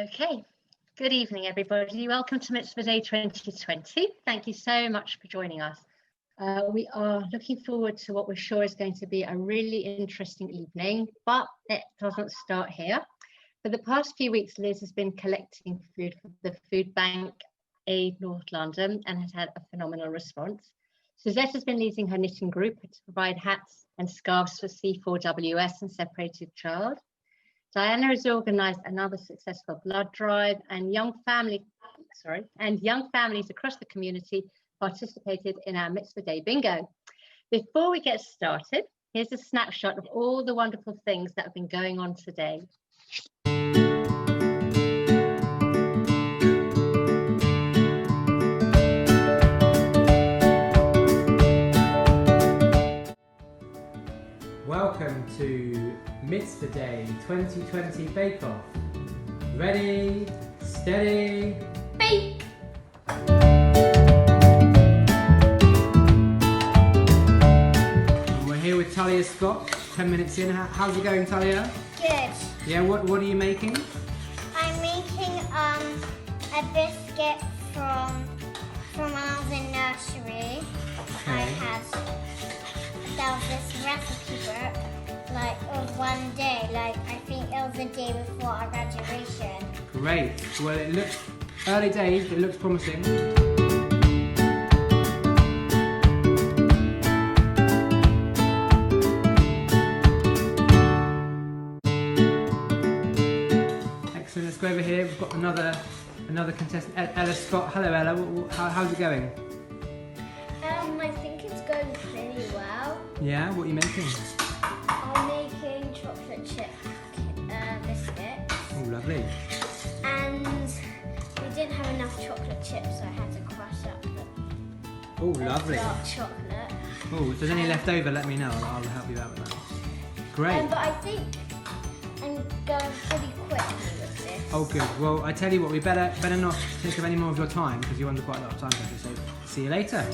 Okay, good evening everybody. Welcome to Mitzvah Day 2020. Thank you so much for joining us. We are looking forward to what we're sure is going to be a really interesting evening, but it doesn't start here. For the past few weeks, Liz has been collecting food for the food bank Aid North London and has had a phenomenal response. Suzette has been leading her knitting group to provide hats and scarves for C4WS and Separated Child. Diana has organised another successful blood drive, and young families across the community participated in our Mitzvah Day bingo. Before we get started, here's a snapshot of all the wonderful things that have been going on today. Welcome to Mitzvah Day 2020 Bake Off. Ready, steady, bake! And we're here with Talia Scott, 10 minutes in. How's it going, Talia? Good. Yeah, what are you making? I'm making a biscuit from when I was in nursery. Okay. There was this recipe book, of one day, I think it was the day before our graduation. Great. Well, it looks early days, but it looks promising. Excellent. Let's go over here. We've got another contestant, Ella Scott. Hello, Ella. How's it going? I think it's going pretty well. Yeah. What are you making? I'm making chocolate chip biscuits. Oh, lovely. And we didn't have enough chocolate chips, so I had to crush up the Lovely. dark chocolate. Oh, if there's any left over, let me know. I'll help you out with that. Great. But I think I'm going pretty quickly with this. Oh, good. Well, I tell you what, we better not take up any more of your time because you're under quite a lot of time pressure. So, see you later.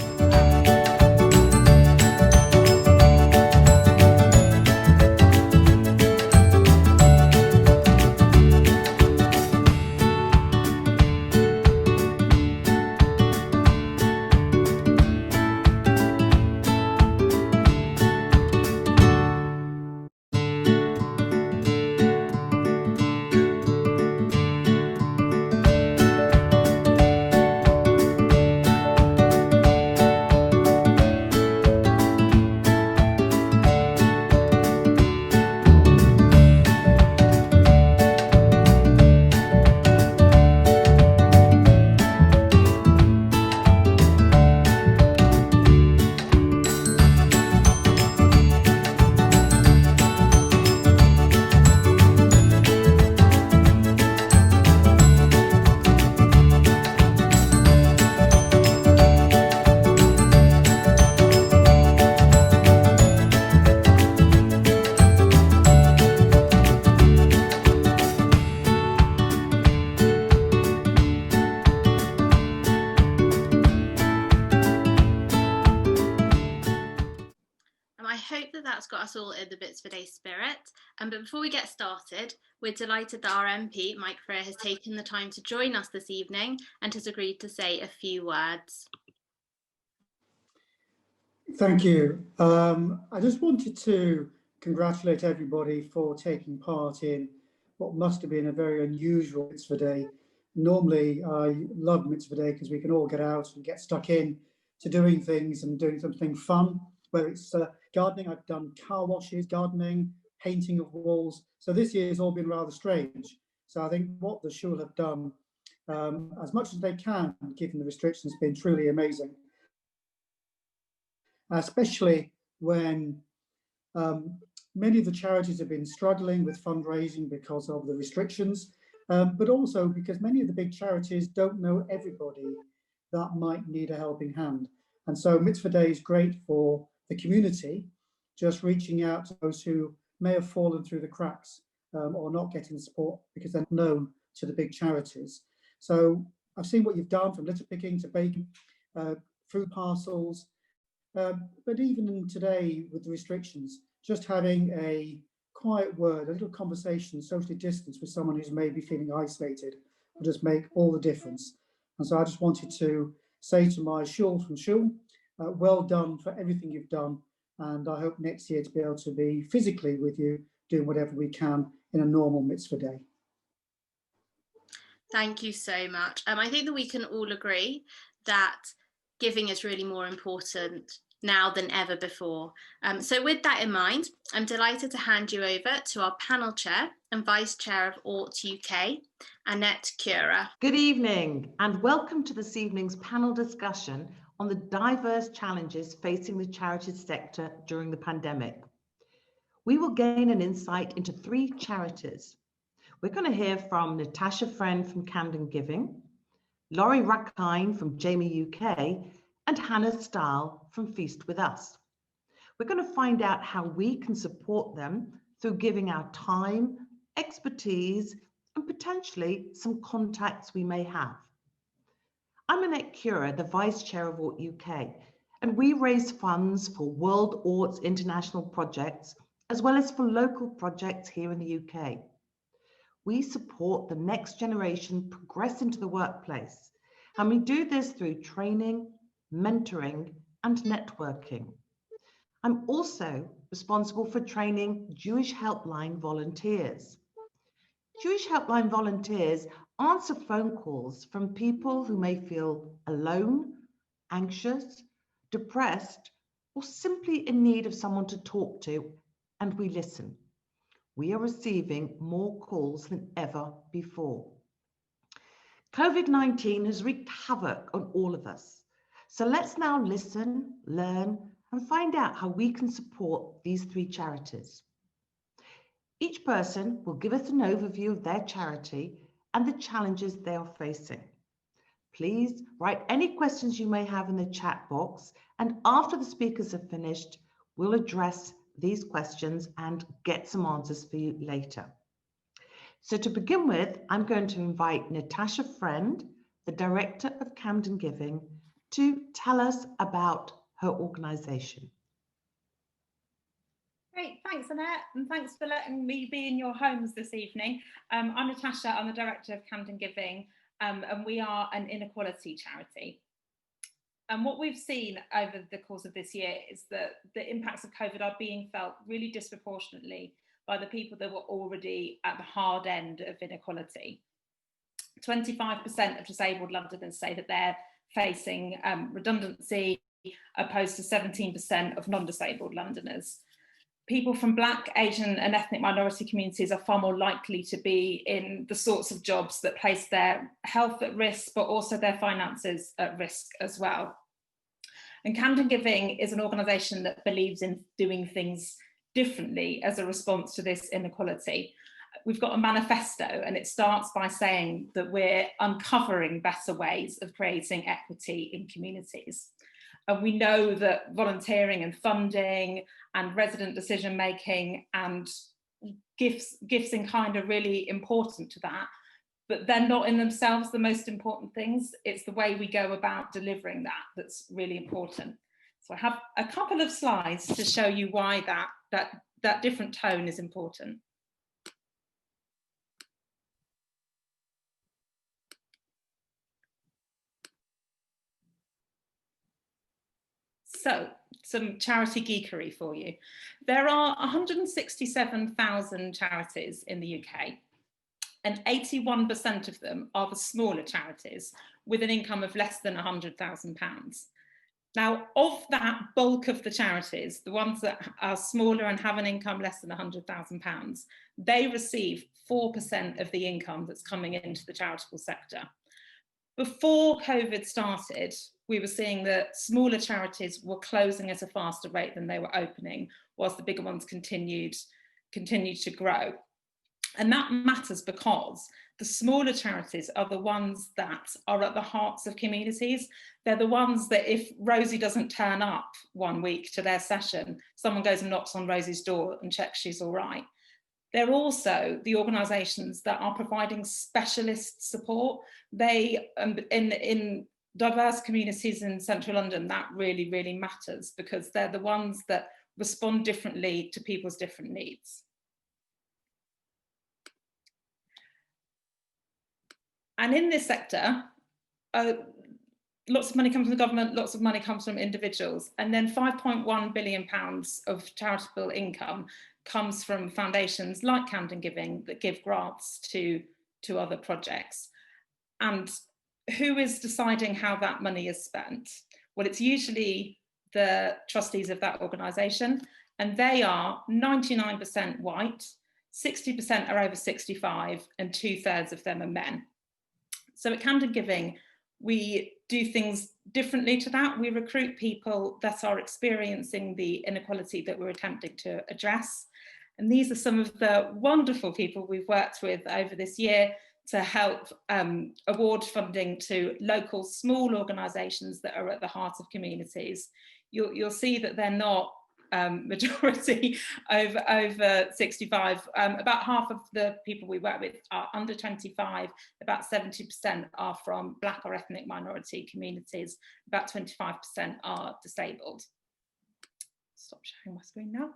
That's got us all in the Mitzvah Day spirit. But before we get started, we're delighted that our MP, Mike Kurer, has taken the time to join us this evening and has agreed to say a few words. Thank you. I just wanted to congratulate everybody for taking part in what must have been a very unusual Mitzvah Day. Normally, I love Mitzvah Day because we can all get out and get stuck in to doing things and doing something fun, whether it's gardening. I've done car washes, gardening, painting of walls. So this year has all been rather strange. So I think what the shul have done, as much as they can, given the restrictions, has been truly amazing. Especially when many of the charities have been struggling with fundraising because of the restrictions, but also because many of the big charities don't know everybody that might need a helping hand. And so Mitzvah Day is great for the community, just reaching out to those who may have fallen through the cracks or not getting support because they're known to the big charities. So I've seen what you've done, from litter picking to baking, food parcels, but even today with the restrictions, just having a quiet word, a little conversation, socially distanced with someone who's maybe feeling isolated will just make all the difference. And so I just wanted to say to my shul from shul, well done for everything you've done. And I hope next year to be able to be physically with you, doing whatever we can in a normal mitzvah day. Thank you so much. I think that we can all agree that giving is really more important now than ever before. So with that in mind, I'm delighted to hand you over to our panel chair and vice chair of AURT UK, Annette Kurer. Good evening and welcome to this evening's panel discussion on the diverse challenges facing the charities sector during the pandemic. We will gain an insight into 3 charities. We're going to hear from Natasha Friend from Camden Giving, Laurie Rackind from JAMI UK, and Hannah Stahl from Feast With Us. We're going to find out how we can support them through giving our time, expertise, and potentially some contacts we may have. I'm Annette Kurer, the Vice Chair of AURT UK, and we raise funds for World AURT's international projects, as well as for local projects here in the UK. We support the next generation progress into the workplace, and we do this through training, mentoring, and networking. I'm also responsible for training Jewish Helpline volunteers. Jewish Helpline volunteers answer phone calls from people who may feel alone, anxious, depressed, or simply in need of someone to talk to, and we listen. We are receiving more calls than ever before. COVID-19 has wreaked havoc on all of us. So let's now listen, learn, and find out how we can support these 3 charities. Each person will give us an overview of their charity and the challenges they are facing. Please write any questions you may have in the chat box, and after the speakers have finished, we'll address these questions and get some answers for you later. So to begin with, I'm going to invite Natasha Friend, the Director of Camden Giving, to tell us about her organisation. Great, thanks Annette, and thanks for letting me be in your homes this evening. I'm Natasha, I'm the Director of Camden Giving, and we are an inequality charity. And what we've seen over the course of this year is that the impacts of COVID are being felt really disproportionately by the people that were already at the hard end of inequality. 25% of disabled Londoners say that they're facing redundancy, opposed to 17% of non-disabled Londoners. People from Black, Asian and ethnic minority communities are far more likely to be in the sorts of jobs that place their health at risk, but also their finances at risk as well. And Camden Giving is an organisation that believes in doing things differently as a response to this inequality. We've got a manifesto, and it starts by saying that we're uncovering better ways of creating equity in communities. And we know that volunteering and funding and resident decision making and gifts in kind are really important to that, but they're not in themselves the most important things. It's the way we go about delivering that that's really important. So I have a couple of slides to show you why that different tone is important. So, some charity geekery for you. There are 167,000 charities in the UK, and 81% of them are the smaller charities with an income of less than £100,000. Now, of that bulk of the charities, the ones that are smaller and have an income less than £100,000, they receive 4% of the income that's coming into the charitable sector. Before COVID started, we were seeing that smaller charities were closing at a faster rate than they were opening, whilst the bigger ones continued to grow. And that matters because the smaller charities are the ones that are at the hearts of communities. They're the ones that if Rosie doesn't turn up one week to their session, someone goes and knocks on Rosie's door and checks she's all right. They're also the organisations that are providing specialist support. They, in diverse communities in central London, that really, really matters because they're the ones that respond differently to people's different needs. And in this sector, lots of money comes from the government, lots of money comes from individuals, and then £5.1 billion of charitable income comes from foundations like Camden Giving that give grants to other projects. And who is deciding how that money is spent? Well, it's usually the trustees of that organisation, and they are 99% white, 60% are over 65, and 2/3 of them are men. So at Camden Giving, we do things differently to that. We recruit people that are experiencing the inequality that we're attempting to address. And these are some of the wonderful people we've worked with over this year to help award funding to local small organisations that are at the heart of communities. You'll see that they're not majority over 65. About half of the people we work with are under 25, about 70% are from Black or ethnic minority communities, about 25% are disabled. Stop sharing my screen now.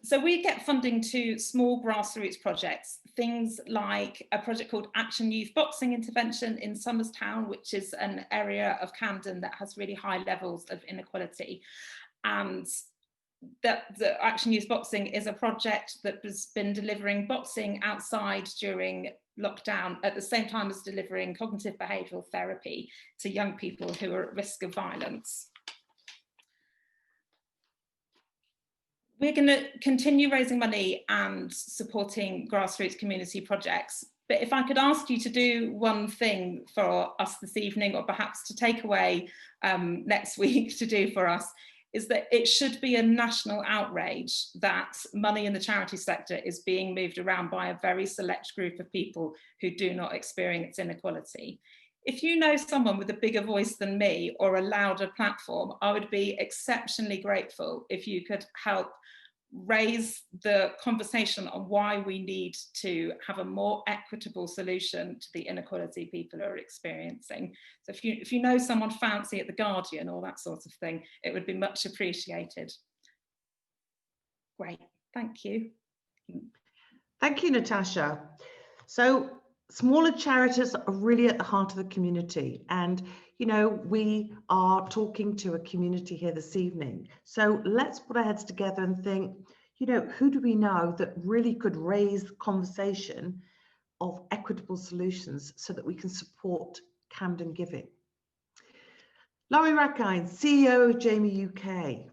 So we get funding to small grassroots projects, things like a project called Action Youth Boxing Intervention in Somerstown, which is an area of Camden that has really high levels of inequality. And the Action Youth Boxing is a project that has been delivering boxing outside during lockdown at the same time as delivering cognitive behavioural therapy to young people who are at risk of violence. We're going to continue raising money and supporting grassroots community projects. But if I could ask you to do one thing for us this evening, or perhaps to take away next week to do for us, is that it should be a national outrage that money in the charity sector is being moved around by a very select group of people who do not experience inequality. If you know someone with a bigger voice than me or a louder platform, I would be exceptionally grateful if you could help raise the conversation on why we need to have a more equitable solution to the inequality people are experiencing. So if you know someone fancy at The Guardian or that sort of thing, it would be much appreciated. Great, thank you. Thank you, Natasha. So smaller charities are really at the heart of the community, and you know, we are talking to a community here this evening. So let's put our heads together and think, you know, who do we know that really could raise the conversation of equitable solutions so that we can support Camden Giving? Laurie Rackind, CEO of JAMI UK.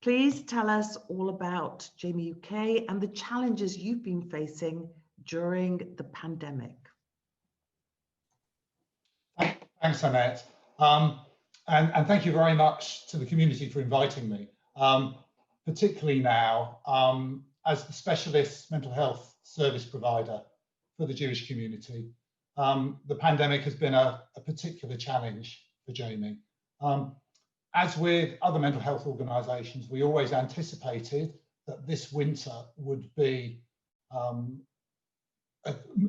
Please tell us all about JAMI UK and the challenges you've been facing during the pandemic. Thanks, Annette. And thank you very much to the community for inviting me, particularly now as the specialist mental health service provider for the Jewish community. The pandemic has been a particular challenge for JAMI. As with other mental health organisations, we always anticipated that this winter would be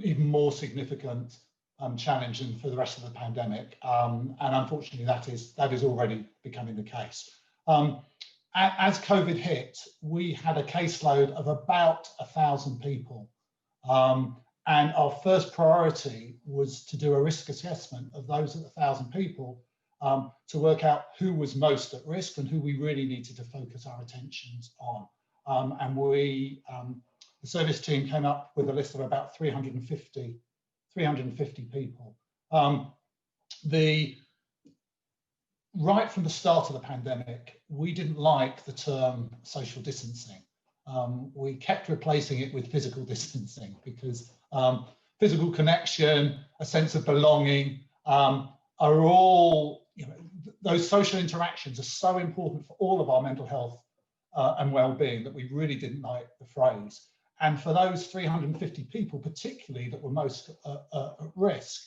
even more significant challenge than for the rest of the pandemic, and unfortunately that is already becoming the case. As COVID hit, we had a caseload of about 1,000 people, and our first priority was to do a risk assessment of those 1,000 people to work out who was most at risk and who we really needed to focus our attentions on. And the service team came up with a list of about 350 people. Right from the start of the pandemic, we didn't like the term social distancing. We kept replacing it with physical distancing because physical connection, a sense of belonging are all, you know, those social interactions are so important for all of our mental health and well-being that we really didn't like the phrase. And for those 350 people, particularly that were most at risk,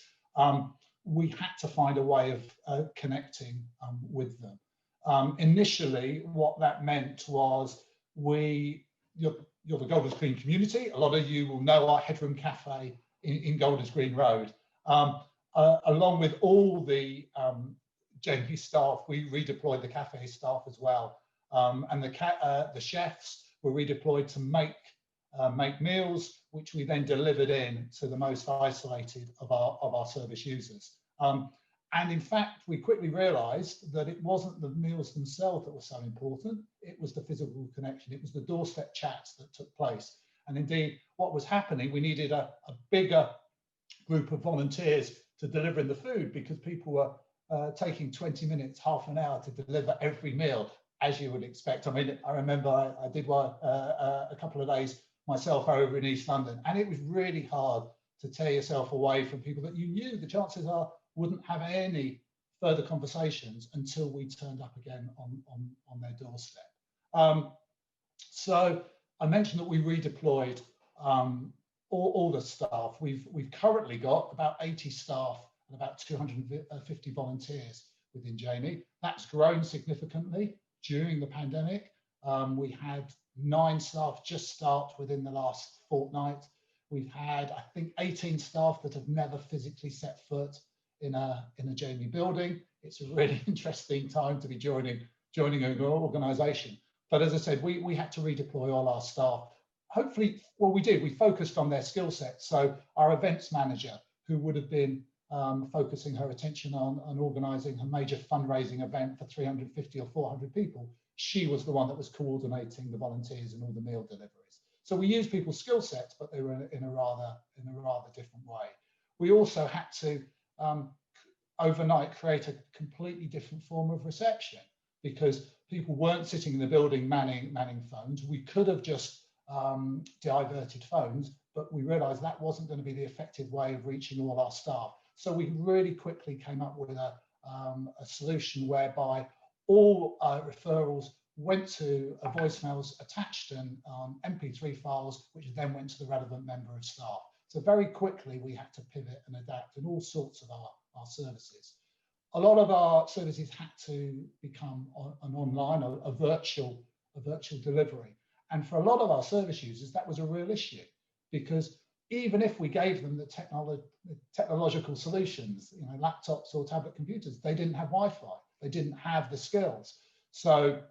we had to find a way of connecting with them. Initially, what that meant was you're the Golders Green community. A lot of you will know our Headroom Cafe in Golders Green Road. Along with all the JAMI staff, we redeployed the cafe staff as well. And the chefs were redeployed to make meals. which we then delivered in to the most isolated of our service users. And in fact, we quickly realised that it wasn't the meals themselves that were so important, it was the physical connection, it was the doorstep chats that took place. And indeed, what was happening, we needed a bigger group of volunteers to deliver in the food, because people were taking 20 minutes, half an hour to deliver every meal, as you would expect. I mean, I remember I did one a couple of days myself over in East London, and it was really hard to tear yourself away from people that you knew, the chances are, wouldn't have any further conversations until we turned up again on their doorstep. So I mentioned that we redeployed all the staff. We've currently got about 80 staff and about 250 volunteers within JAMI. That's grown significantly during the pandemic. We had 9 staff just start within the last fortnight. We've had, I think, 18 staff that have never physically set foot in a JAMI building. It's a really interesting time to be joining an organisation. But as I said, we had to redeploy all our staff. Hopefully, well, we did. We focused on their skill sets. So our events manager, who would have been focusing her attention on organising a major fundraising event for 350 or 400 people, she was the one that was coordinating the volunteers and all the meal deliveries. So we used people's skill sets, but they were in a rather different way. We also had to overnight create a completely different form of reception, because people weren't sitting in the building manning phones. We could have just diverted phones, but we realized that wasn't going to be the effective way of reaching all our staff. So we really quickly came up with a solution whereby all referrals went to voicemails attached and MP3 files, which then went to the relevant member of staff. So very quickly we had to pivot and adapt in all sorts of our services. A lot of our services had to become an online, a virtual delivery. And for a lot of our service users, that was a real issue, because even if we gave them the technological solutions, you know, laptops or tablet computers, they didn't have Wi-Fi, they didn't have the skills. So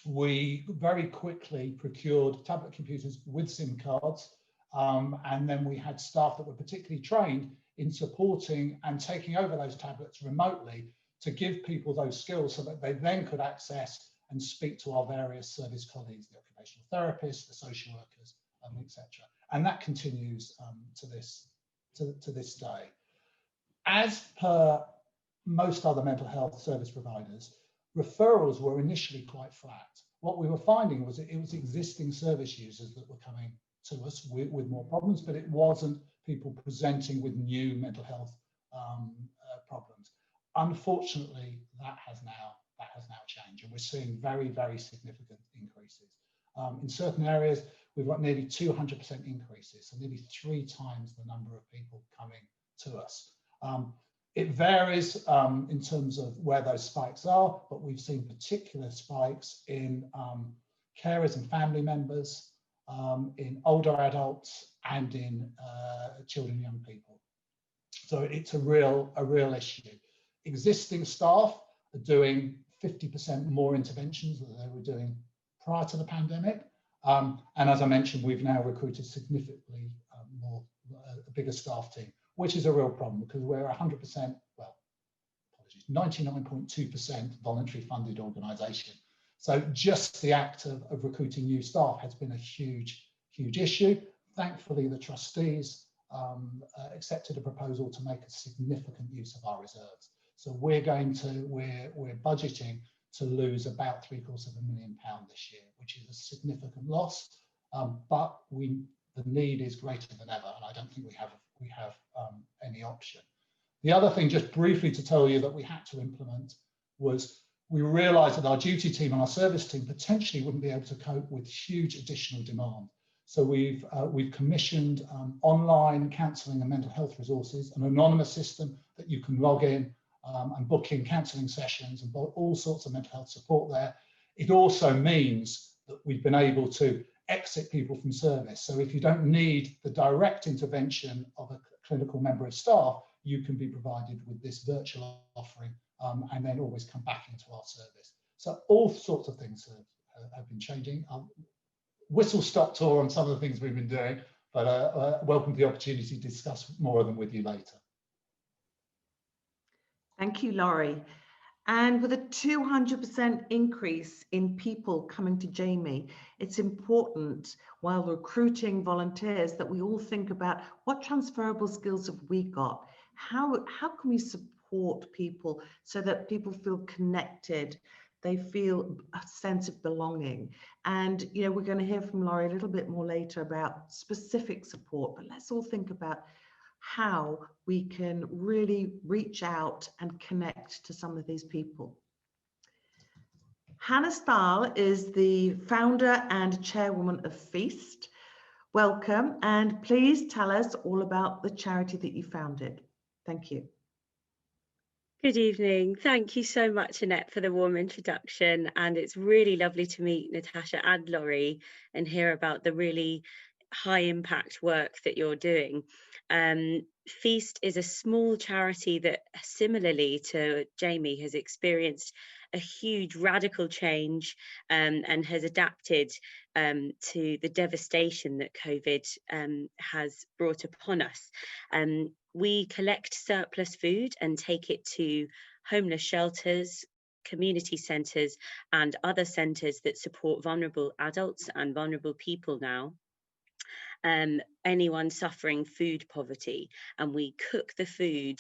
we very quickly procured tablet computers with SIM cards, and then we had staff that were particularly trained in supporting and taking over those tablets remotely to give people those skills so that they then could access and speak to our various service colleagues, the occupational therapists, the social workers, etc. And that continues to this day. As per most other mental health service providers, referrals were initially quite flat. What we were finding was that it was existing service users that were coming to us with more problems, but it wasn't people presenting with new mental health problems. Unfortunately, that has now changed, and we're seeing very, very significant increases. In certain areas, we've got nearly 200% increases, so nearly 3 times the number of people coming to us. It varies in terms of where those spikes are, but we've seen particular spikes in carers and family members, in older adults, and in children and young people. So it's a real issue. Existing staff are doing 50% more interventions than they were doing prior to the pandemic. And as I mentioned, we've now recruited significantly a bigger staff team, which is a real problem because we're 100%, well, apologies, 99.2% voluntary funded organisation. So just the act of recruiting new staff has been a huge issue. Thankfully, the trustees accepted a proposal to make a significant use of our reserves. So we're budgeting to lose about £750,000 this year, which is a significant loss. But the need is greater than ever, and I don't think we have any option. The other thing, just briefly to tell you, that we had to implement was we realised that our duty team and our service team potentially wouldn't be able to cope with huge additional demand. So we've commissioned online counselling and mental health resources, an anonymous system that you can log in and book in counselling sessions and all sorts of mental health support there. It also means that we've been able to exit people from service. So if you don't need the direct intervention of a clinical member of staff, you can be provided with this virtual offering and then always come back into our service. So all sorts of things have been changing. Whistle-stop tour on some of the things we've been doing, but welcome the opportunity to discuss more of them with you later. Thank you, Laurie. And with a 200% increase in people coming to JAMI, it's important while recruiting volunteers that we all think about what transferable skills have we got? How can we support people so that people feel connected, they feel a sense of belonging? And, you know, we're going to hear from Laurie a little bit more later about specific support, but let's all think about how we can really reach out and connect to some of these people. Hannah Stahl is the founder and chairwoman of Feast. Welcome, and please tell us all about the charity that you founded. Thank you. Good evening. Thank you so much, Annette, for the warm introduction. And it's really lovely to meet Natasha and Laurie and hear about the really high impact work that you're doing. Feast is a small charity that, similarly to JAMI, has experienced a huge radical change and has adapted to the devastation that COVID has brought upon us. We collect surplus food and take it to homeless shelters, community centres and other centres that support vulnerable adults and vulnerable people now. Anyone suffering food poverty, and we cook the food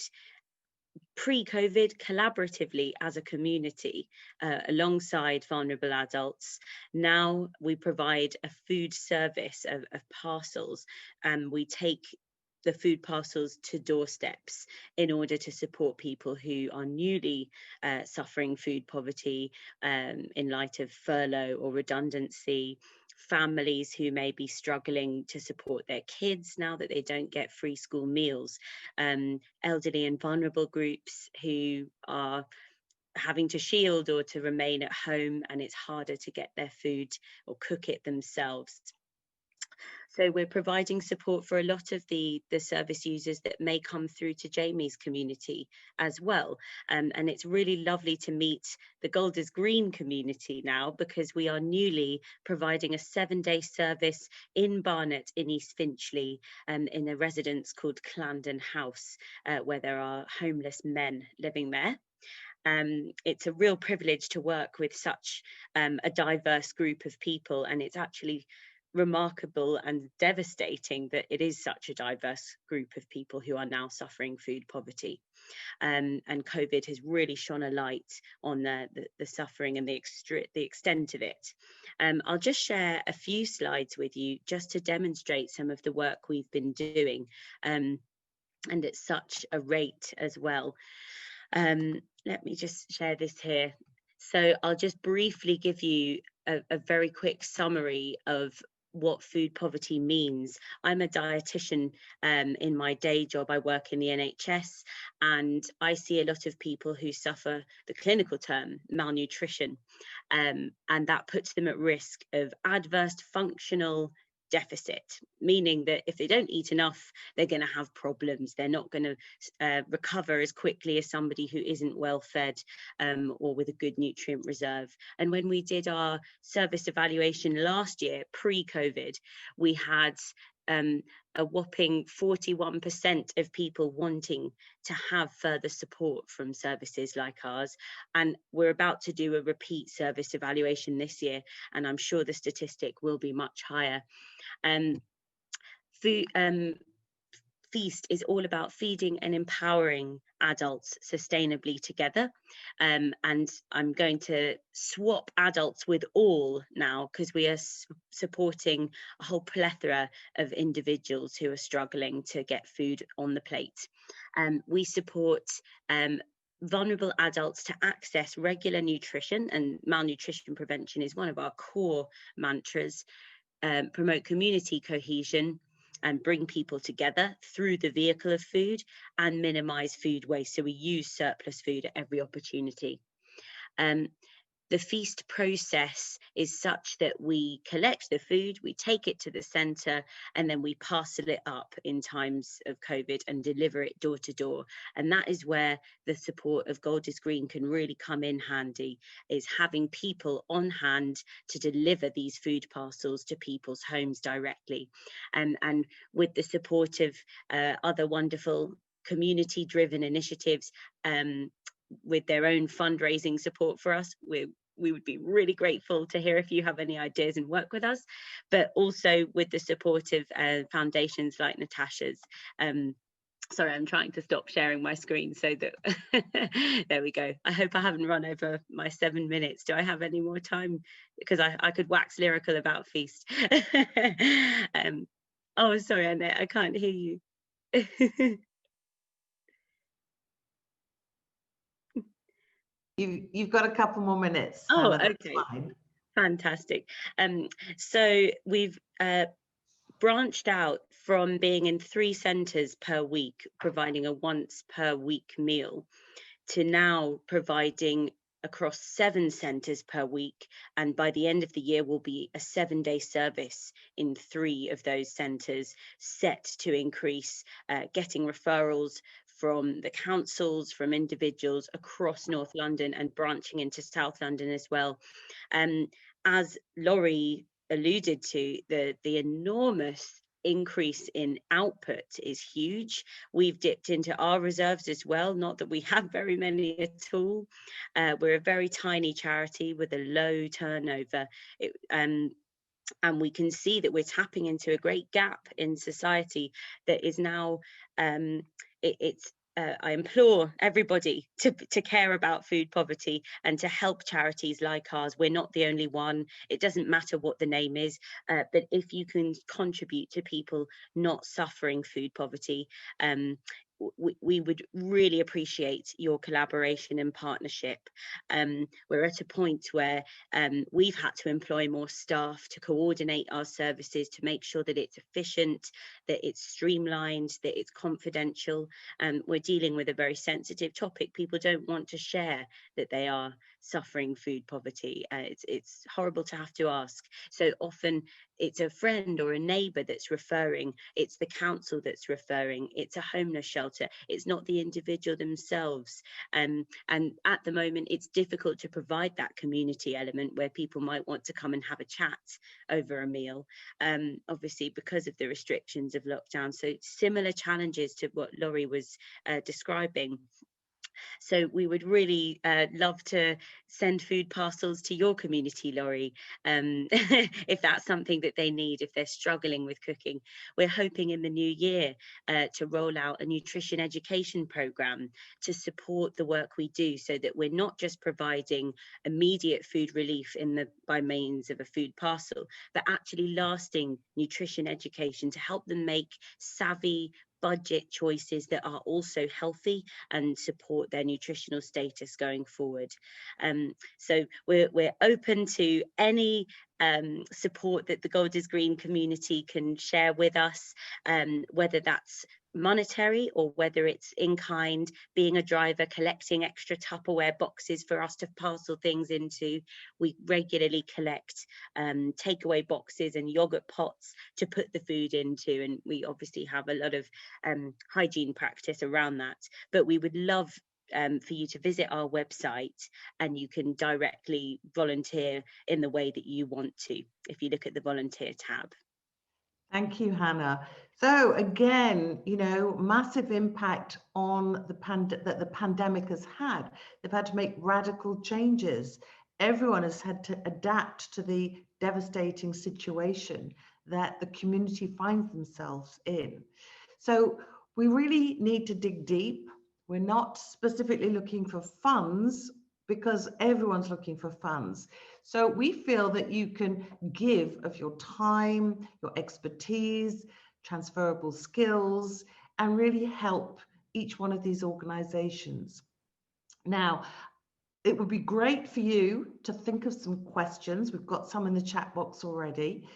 pre-COVID collaboratively as a community alongside vulnerable adults. Now we provide a food service of parcels, and we take the food parcels to doorsteps in order to support people who are newly suffering food poverty in light of furlough or redundancy, families who may be struggling to support their kids now that they don't get free school meals, elderly and vulnerable groups who are having to shield or to remain at home and it's harder to get their food or cook it themselves. So we're providing support for a lot of the service users that may come through to JAMI's community as well. And it's really lovely to meet the Golders Green community now, because we are newly providing a 7-day service in Barnet in East Finchley in a residence called Camden House, where there are homeless men living there. It's a real privilege to work with such a diverse group of people, and it's actually remarkable and devastating that it is such a diverse group of people who are now suffering food poverty. And COVID has really shone a light on the suffering and the extent of it. I'll just share a few slides with you just to demonstrate some of the work we've been doing, and at such a rate as well. Let me just share this here. So I'll just briefly give you a very quick summary of what food poverty means. I'm a dietitian in my day job. I work in the NHS, and I see a lot of people who suffer the clinical term malnutrition, and that puts them at risk of adverse functional deficit, meaning that if they don't eat enough, they're going to have problems. They're not going to recover as quickly as somebody who isn't well fed or with a good nutrient reserve. And when we did our service evaluation last year, pre-COVID, we had a whopping 41% of people wanting to have further support from services like ours. And we're about to do a repeat service evaluation this year, and I'm sure the statistic will be much higher. Feast is all about feeding and empowering adults sustainably together. And I'm going to swap adults with all now, because we are supporting a whole plethora of individuals who are struggling to get food on the plate. We support vulnerable adults to access regular nutrition, and malnutrition prevention is one of our core mantras. Promote community cohesion and bring people together through the vehicle of food, and minimize food waste. So we use surplus food at every opportunity. the feast process is such that we collect the food, we take it to the centre, and then we parcel it up in times of COVID and deliver it door to door. And that is where the support of Gold is Green can really come in handy, is having people on hand to deliver these food parcels to people's homes directly. And with the support of other wonderful community-driven initiatives with their own fundraising support for us, we would be really grateful to hear if you have any ideas and work with us, but also with the support of foundations like Natasha's. Sorry, I'm trying to stop sharing my screen so that there we go. I hope I haven't run over my 7 minutes. Do I have any more time? Because I could wax lyrical about feast. Oh, sorry, Annette, I can't hear you. You've got a couple more minutes. Oh, Hannah, okay. fine. Fantastic. So we've branched out from being in 3 centres per week, providing a once per week meal, to now providing across 7 centres per week. And by the end of the year, will be a 7-day service in 3 of those centres, set to increase getting referrals from the councils, from individuals across North London and branching into South London as well. As Laurie alluded to, the enormous increase in output is huge. We've dipped into our reserves as well, not that we have very many at all. We're a very tiny charity with a low turnover. And we can see that we're tapping into a great gap in society that is now, I implore everybody to care about food poverty and to help charities like ours. We're not the only one. It doesn't matter what the name is, but if you can contribute to people not suffering food poverty, we would really appreciate your collaboration and partnership. We're at a point where we've had to employ more staff to coordinate our services, to make sure that it's efficient, that it's streamlined, that it's confidential. We're dealing with a very sensitive topic. People don't want to share that they are suffering food poverty. It's horrible to have to ask. So often it's a friend or a neighbour that's referring, it's the council that's referring, it's a homeless shelter, it's not the individual themselves. And at the moment, it's difficult to provide that community element where people might want to come and have a chat over a meal, obviously because of the restrictions of lockdown. So similar challenges to what Laurie was describing. So we would really love to send food parcels to your community, Laurie, if that's something that they need, if they're struggling with cooking. We're hoping in the new year to roll out a nutrition education programme to support the work we do, so that we're not just providing immediate food relief by means of a food parcel, but actually lasting nutrition education to help them make savvy budget choices that are also healthy and support their nutritional status going forward. So we're open to any support that the Gold is Green community can share with us, whether that's monetary or whether it's in kind, being a driver, collecting extra Tupperware boxes for us to parcel things into. We regularly collect takeaway boxes and yogurt pots to put the food into, and we obviously have a lot of hygiene practice around that. But we would love for you to visit our website, and you can directly volunteer in the way that you want to if you look at the volunteer tab. Thank you, Hannah. So again, you know, massive impact on that the pandemic has had. They've had to make radical changes. Everyone has had to adapt to the devastating situation that the community finds themselves in. So we really need to dig deep. We're not specifically looking for funds because everyone's looking for funds. So we feel that you can give of your time, your expertise, transferable skills, and really help each one of these organizations. Now, it would be great for you to think of some questions. We've got some in the chat box already.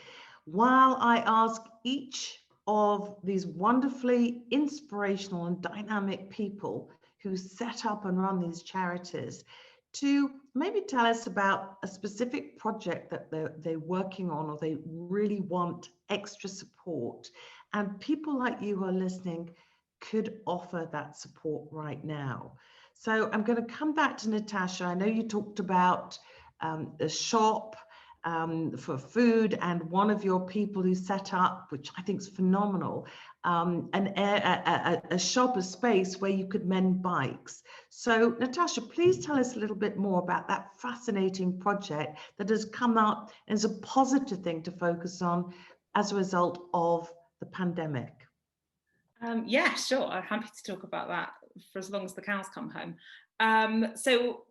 While I ask each of these wonderfully inspirational and dynamic people who set up and run these charities to maybe tell us about a specific project that they're working on, or they really want extra support. And people like you who are listening could offer that support right now. So I'm going to come back to Natasha. I know you talked about a shop for food, and one of your people who set up, which I think is phenomenal, a shop, a space where you could mend bikes. So Natasha, please tell us a little bit more about that fascinating project that has come up and is a positive thing to focus on as a result of the pandemic. Yeah, sure. I'm happy to talk about that for as long as the cows come home. So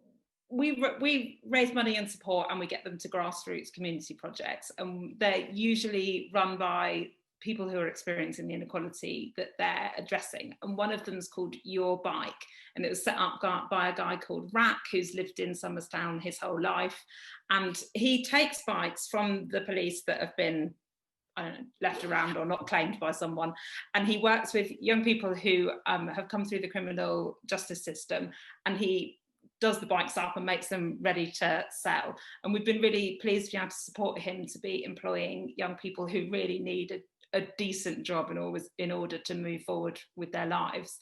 we raise money and support, and we get them to grassroots community projects, and they're usually run by people who are experiencing the inequality that they're addressing. And one of them is called Your Bike, and it was set up by a guy called Rack, who's lived in Somerstown his whole life, and he takes bikes from the police that have been, I don't know, left around or not claimed by someone, and he works with young people who have come through the criminal justice system, and he does the bikes up and makes them ready to sell. And we've been really pleased to be able to support him to be employing young people who really need a decent job in order to move forward with their lives.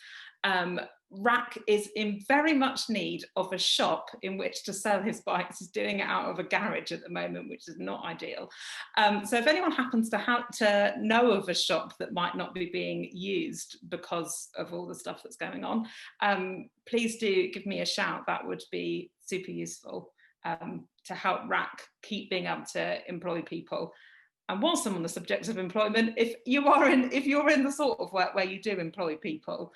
Rack is in very much need of a shop in which to sell his bikes. He's doing it out of a garage at the moment, which is not ideal. So if anyone happens to know of a shop that might not be being used because of all the stuff that's going on, please do give me a shout. That would be super useful to help Rack keep being able to employ people. And whilst I'm on the subject of employment, if you're in the sort of work where you do employ people,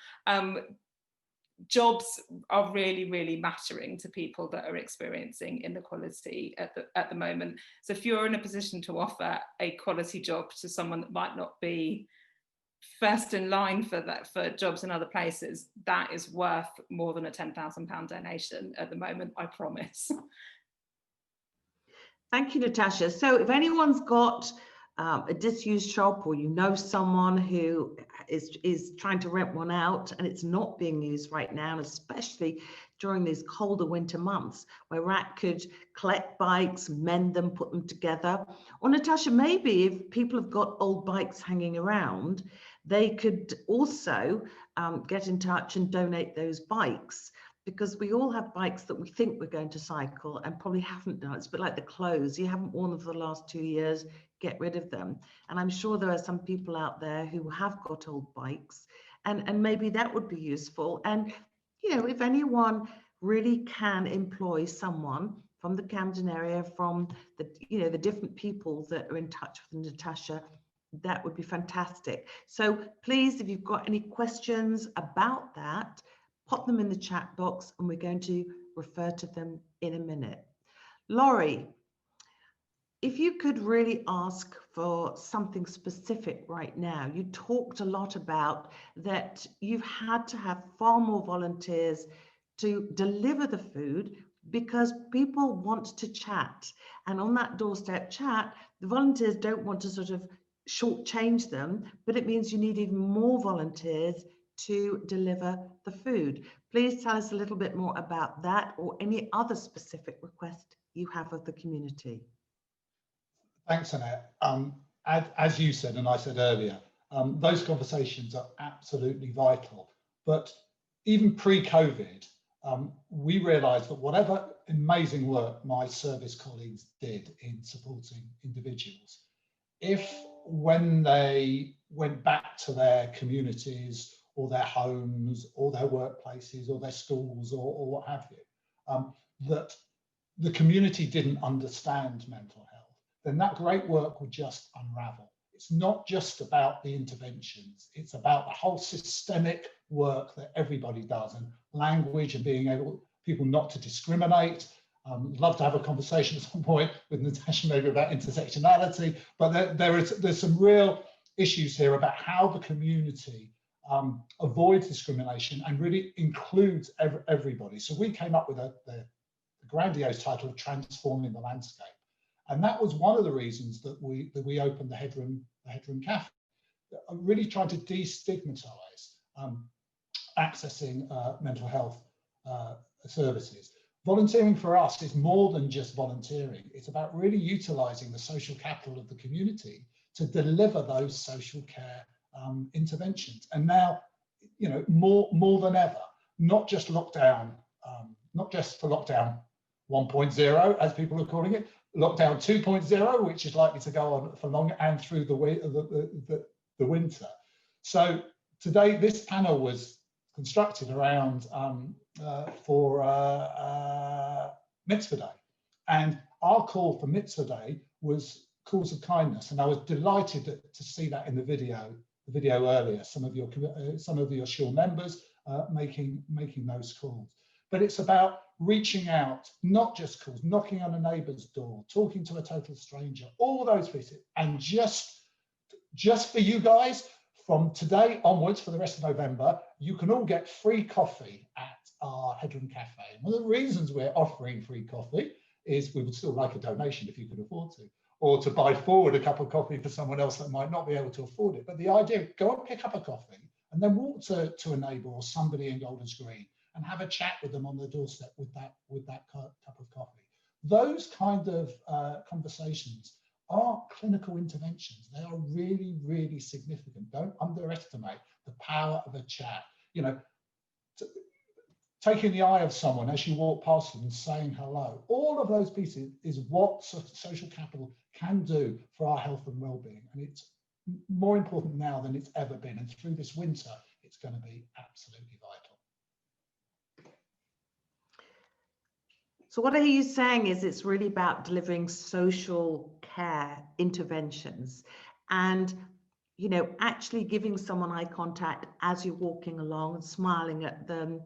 jobs are really, really mattering to people that are experiencing inequality at the moment. So if you're in a position to offer a quality job to someone that might not be first in line for jobs in other places, that is worth more than a £10,000 donation at the moment, I promise. Thank you, Natasha. So if anyone's got a disused shop, or you know someone who is trying to rent one out and it's not being used right now, and especially during these colder winter months where Rack could collect bikes, mend them, put them together. Or Natasha, maybe if people have got old bikes hanging around, they could also get in touch and donate those bikes, because we all have bikes that we think we're going to cycle and probably haven't done. It's a bit like the clothes. You haven't worn them for the last 2 years, get rid of them. And I'm sure there are some people out there who have got old bikes, and maybe that would be useful. And, you know, if anyone really can employ someone from the Camden area, from the, you know, the different people that are in touch with Natasha, that would be fantastic. So please, if you've got any questions about that, pop them in the chat box and we're going to refer to them in a minute. Laurie, if you could really ask for something specific right now, you talked a lot about that you've had to have far more volunteers to deliver the food because people want to chat. And on that doorstep chat, the volunteers don't want to sort of shortchange them, but it means you need even more volunteers to deliver the food. Please tell us a little bit more about that, or any other specific request you have of the community. Thanks, Annette. As you said, and I said earlier, those conversations are absolutely vital. But even pre-COVID, we realised that whatever amazing work my service colleagues did in supporting individuals, if when they went back to their communities or their homes or their workplaces or their schools or what have you, that the community didn't understand mental health, then that great work would just unravel. It's not just about the interventions, it's about the whole systemic work that everybody does, and language and being able, people not to discriminate. Love to have a conversation at some point with Natasha maybe about intersectionality, but there's some real issues here about how the community avoids discrimination and really includes everybody. So we came up with the grandiose title of Transforming the Landscape. And that was one of the reasons that we opened the Headroom Cafe, really trying to destigmatize accessing mental health services. volunteering for us is more than just volunteering. It's about really utilising the social capital of the community to deliver those social care interventions. And now, you know, more than ever, not just lockdown, not just for lockdown 1.0, as people are calling it, lockdown 2.0, which is likely to go on for long and through the winter. So today, this panel was constructed around for Mitzvah Day, and our call for Mitzvah Day was calls of kindness, and I was delighted to see that in the video earlier. Some of your shul members making those calls, but it's about reaching out, not just calls, knocking on a neighbour's door, talking to a total stranger, all those pieces, and just for you guys. From today onwards, for the rest of November, you can all get free coffee at our Headroom Cafe. And one of the reasons we're offering free coffee is we would still like a donation if you could afford to, or to buy forward a cup of coffee for someone else that might not be able to afford it. But the idea, go and pick up a coffee and then walk to a neighbour or somebody in Golders Green and have a chat with them on the doorstep with that cup of coffee. Those kind of conversations are clinical interventions. They are really, really significant. Don't underestimate the power of a chat. You know, taking the eye of someone as you walk past them and saying hello. All of those pieces is what social capital can do for our health and well-being. And it's more important now than it's ever been. And through this winter, it's going to be absolutely vital. So what I hear you saying is it's really about delivering social care interventions and, you know, actually giving someone eye contact as you're walking along and smiling at them.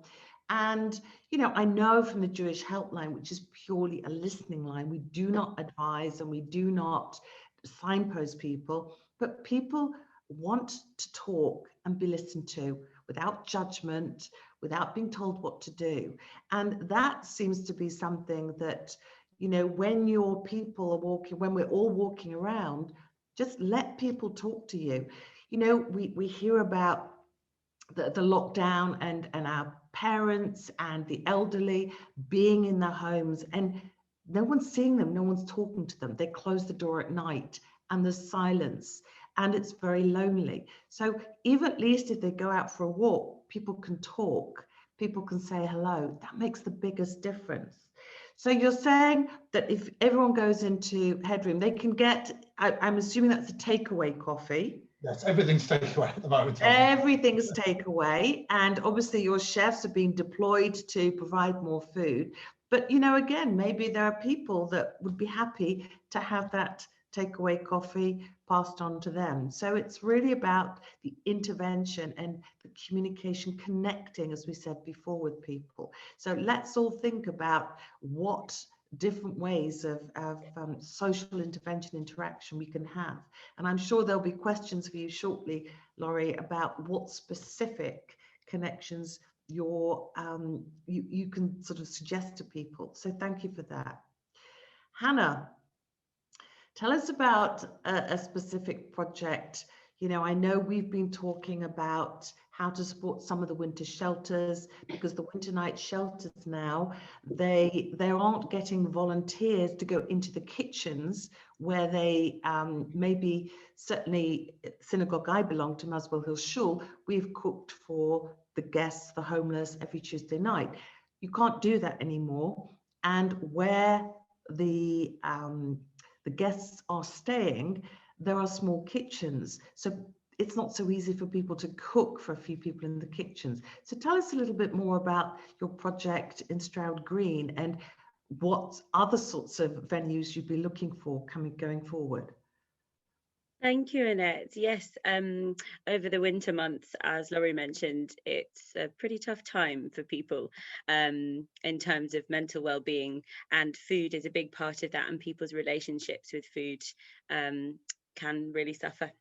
And, you know, I know from the Jewish Helpline, which is purely a listening line, we do not advise and we do not signpost people, but people want to talk and be listened to without judgment, without being told what to do. And that seems to be something that, you know, when your people are walking, when we're all walking around, just let people talk to you. You know, we hear about the lockdown and our parents and the elderly being in their homes and no one's seeing them, no one's talking to them. They close the door at night and there's silence and it's very lonely. So even at least if they go out for a walk, people can talk, people can say hello. That makes the biggest difference. So you're saying that if everyone goes into Headroom, they can get, I'm assuming that's a takeaway coffee. Yes, everything's takeaway at the moment. Everything's takeaway. And obviously your chefs are being deployed to provide more food. But, you know, again, maybe there are people that would be happy to have that takeaway coffee passed on to them. So it's really about the intervention and the communication, connecting, as we said before, with people. So let's all think about what different ways of social intervention interaction we can have. And I'm sure there'll be questions for you shortly, Laurie, about what specific connections you can sort of suggest to people. So thank you for that. Hannah, tell us about a specific project. You know, I know we've been talking about how to support some of the winter shelters, because the winter night shelters now, they aren't getting volunteers to go into the kitchens where they maybe, certainly synagogue I belong to, Muswell Hill Shul, we've cooked for the guests, the homeless, every Tuesday night. You can't do that anymore. And where the guests are staying, there are small kitchens. So it's not so easy for people to cook for a few people in the kitchens. So tell us a little bit more about your project in Stroud Green and what other sorts of venues you'd be looking for going forward. Thank you, Annette. Yes, over the winter months, as Laurie mentioned, it's a pretty tough time for people in terms of mental well-being, and food is a big part of that, and people's relationships with food can really suffer.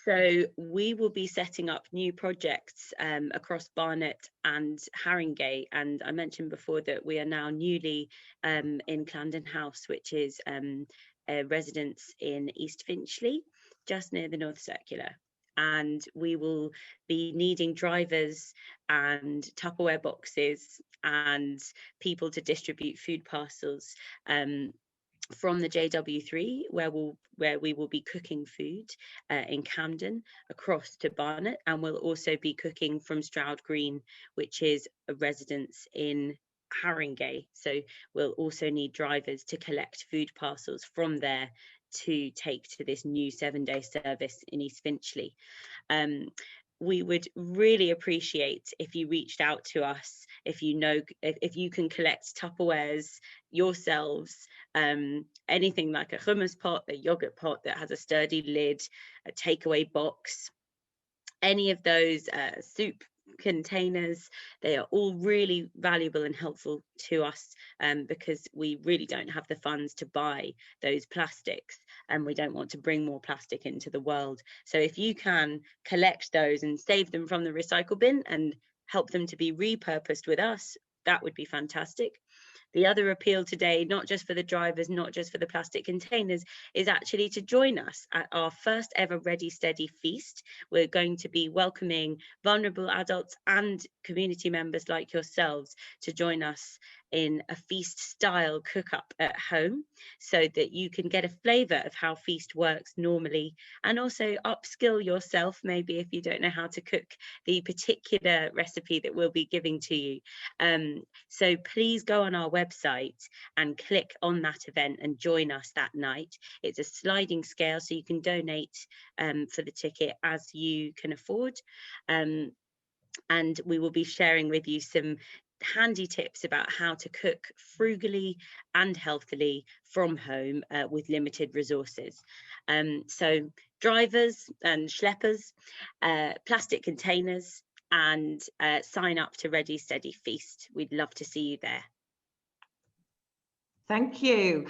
So we will be setting up new projects across Barnet and Haringey, and I mentioned before that we are now newly in Camden House, which is a residence in East Finchley, just near the North Circular. And we will be needing drivers and Tupperware boxes and people to distribute food parcels from the JW3, where we will be cooking food in Camden across to Barnet, and we'll also be cooking from Stroud Green, which is a residence in Haringey. So we'll also need drivers to collect food parcels from there to take to this new 7-day service in East Finchley. We would really appreciate if you reached out to us, if you can collect Tupperwares yourselves, anything like a hummus pot, a yogurt pot that has a sturdy lid, a takeaway box, any of those soup containers. They are all really valuable and helpful to us because we really don't have the funds to buy those plastics, and we don't want to bring more plastic into the world. So if you can collect those and save them from the recycle bin and help them to be repurposed with us, that would be fantastic. The other appeal today, not just for the drivers, not just for the plastic containers, is actually to join us at our first ever Ready Steady feast. We're going to be welcoming vulnerable adults and community members like yourselves to join us in a feast style cook up at home, so that you can get a flavour of how feast works normally, and also upskill yourself, maybe if you don't know how to cook the particular recipe that we'll be giving to you. So please go on our website and click on that event and join us that night. It's a sliding scale, so you can donate for the ticket as you can afford, and we will be sharing with you some handy tips about how to cook frugally and healthily from home with limited resources. So drivers and schleppers, plastic containers, and sign up to Ready Steady Feast. We'd love to see you there. Thank you.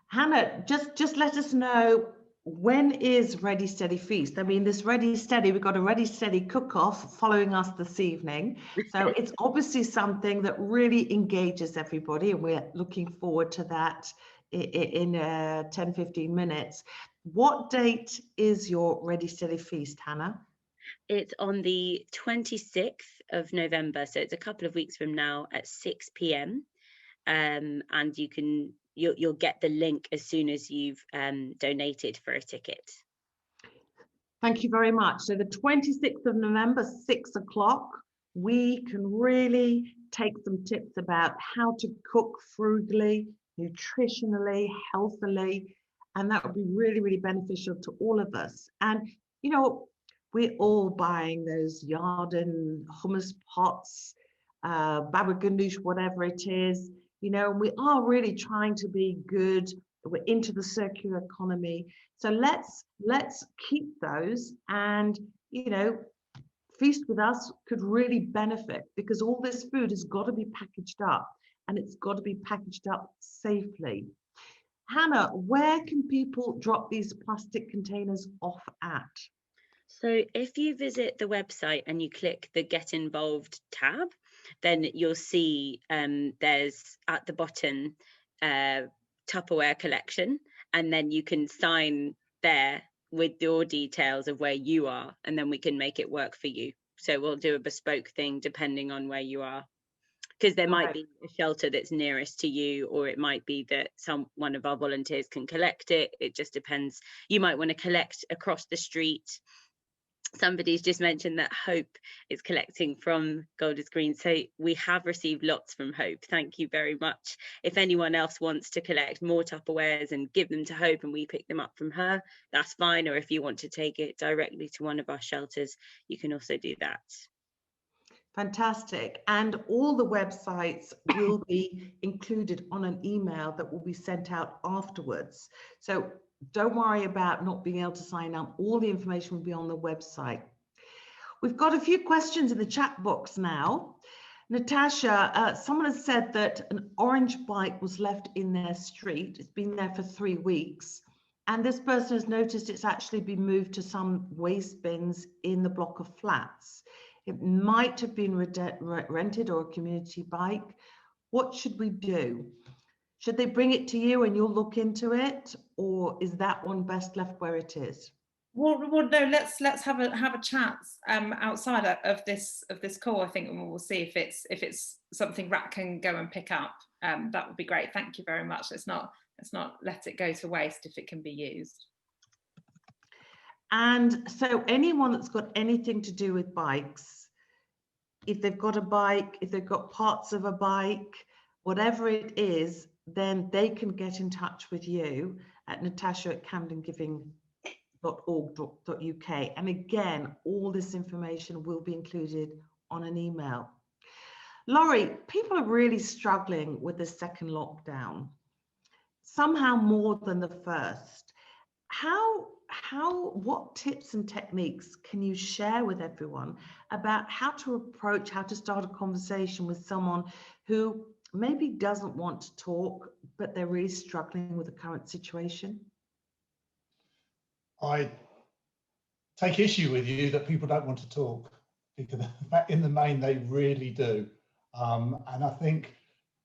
Hannah, just let us know, when is Ready Steady Feast? I mean, this Ready Steady, we've got a Ready Steady cook-off following us this evening. So it's obviously something that really engages everybody, and we're looking forward to that in 10-15 minutes. What date is your Ready Steady Feast, Hannah? It's on the 26th of November, so it's a couple of weeks from now at 6 p.m. And you'll get the link as soon as you've donated for a ticket. Thank you very much. So the 26th of November, 6 o'clock, we can really take some tips about how to cook frugally, nutritionally, healthily, and that would be really, really beneficial to all of us. And, you know, we're all buying those Yarden hummus pots, baba ganoush, whatever it is. You know, we are really trying to be good. We're into the circular economy. So let's keep those, and, you know, Feast with Us could really benefit, because all this food has got to be packaged up, and it's got to be packaged up safely. Hannah, where can people drop these plastic containers off at? So if you visit the website and you click the Get Involved tab, then you'll see there's at the bottom Tupperware collection, and then you can sign there with your details of where you are, and then we can make it work for you. So we'll do a bespoke thing depending on where you are, because there might be a shelter that's nearest to you, or it might be that one of our volunteers can collect it. It just depends. You might want to collect across the street. Somebody's just mentioned that Hope is collecting from Golders Green, so we have received lots from Hope. Thank you very much. If anyone else wants to collect more Tupperwares and give them to Hope and we pick them up from her, that's fine. Or if you want to take it directly to one of our shelters, you can also do that. Fantastic. And all the websites will be included on an email that will be sent out afterwards. So don't worry about not being able to sign up. All the information will be on the website. We've got a few questions in the chat box now. Natasha, someone has said that an orange bike was left in their street. It's been there for 3 weeks. And this person has noticed it's actually been moved to some waste bins in the block of flats. It might have been rented or a community bike. What should we do? Should they bring it to you and you'll look into it, or is that one best left where it is? Well, no. Let's have a chat outside of this call. I think, and we'll see if it's something Rat can go and pick up. That would be great. Thank you very much. Let's not let it go to waste if it can be used. And so anyone that's got anything to do with bikes, if they've got a bike, if they've got parts of a bike, whatever it is, then they can get in touch with you at Natasha at camdengiving.org.uk. And again, all this information will be included on an email. Laurie, people are really struggling with the second lockdown, somehow more than the first. What tips and techniques can you share with everyone about how to start a conversation with someone who maybe doesn't want to talk, but they're really struggling with the current situation? I take issue with you that people don't want to talk, because in the main they really do. And I think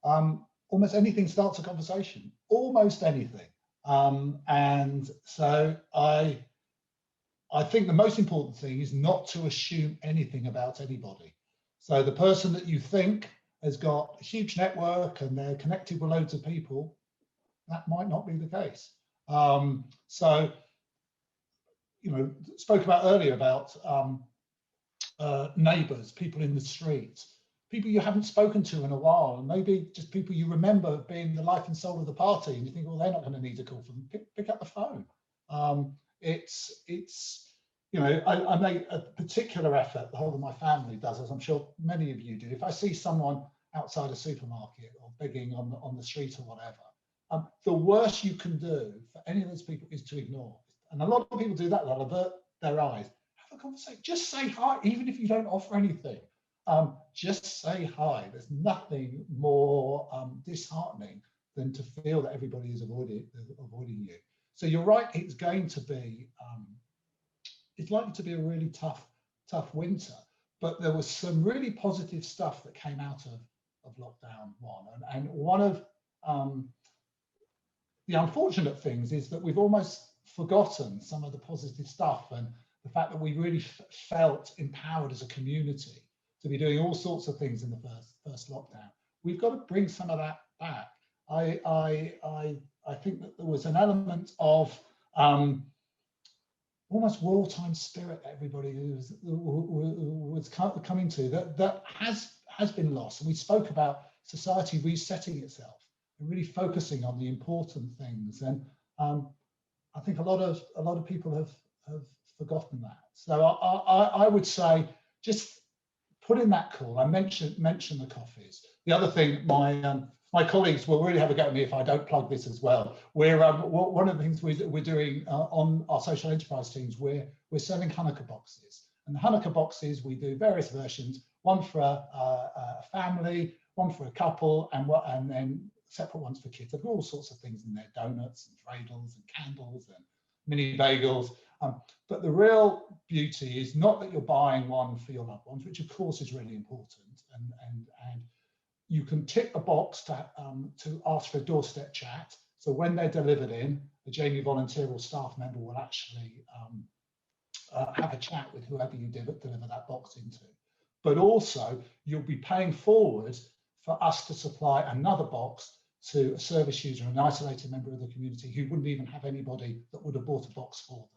almost anything starts a conversation, almost anything. And so I think the most important thing is not to assume anything about anybody. So the person that you think has got a huge network and they're connected with loads of people, that might not be the case. So, you know, spoke about earlier about neighbours, people in the street, people you haven't spoken to in a while, and maybe just people you remember being the life and soul of the party, and you think, well, they're not going to need a call from them. Pick up the phone. It's you know, I make a particular effort, the whole of my family does, as I'm sure many of you do. If I see someone outside a supermarket or begging on the street or whatever, the worst you can do for any of those people is to ignore. And a lot of people do that, they'll avert their eyes. Have a conversation, just say hi, even if you don't offer anything. Just say hi. There's nothing more disheartening than to feel that everybody is avoiding you. So you're right, it's going to be, it's likely to be a really tough winter, but there was some really positive stuff that came out of lockdown one. And one of the unfortunate things is that we've almost forgotten some of the positive stuff, and the fact that we really felt empowered as a community to be doing all sorts of things in the first lockdown. We've got to bring some of that back. I think that there was an element of almost wartime spirit that everybody was coming to that has been lost. And we spoke about society resetting itself and really focusing on the important things. And I think a lot of people have forgotten that. So I would say just put in that call. I mentioned the coffees. The other thing, my colleagues will really have a go at me if I don't plug this as well. We're one of the things we're doing on our social enterprise teams. We're selling Hanukkah boxes, and the Hanukkah boxes we do various versions. One for a family, one for a couple, and then separate ones for kids. There are all sorts of things in there: donuts and dreidels and candles and mini bagels. But the real beauty is not that you're buying one for your loved ones, which of course is really important, and you can tick a box to ask for a doorstep chat. So when they're delivered in, a JAMI volunteer or staff member will actually have a chat with whoever you deliver that box into. But also you'll be paying forward for us to supply another box to a service user, an isolated member of the community who wouldn't even have anybody that would have bought a box for them.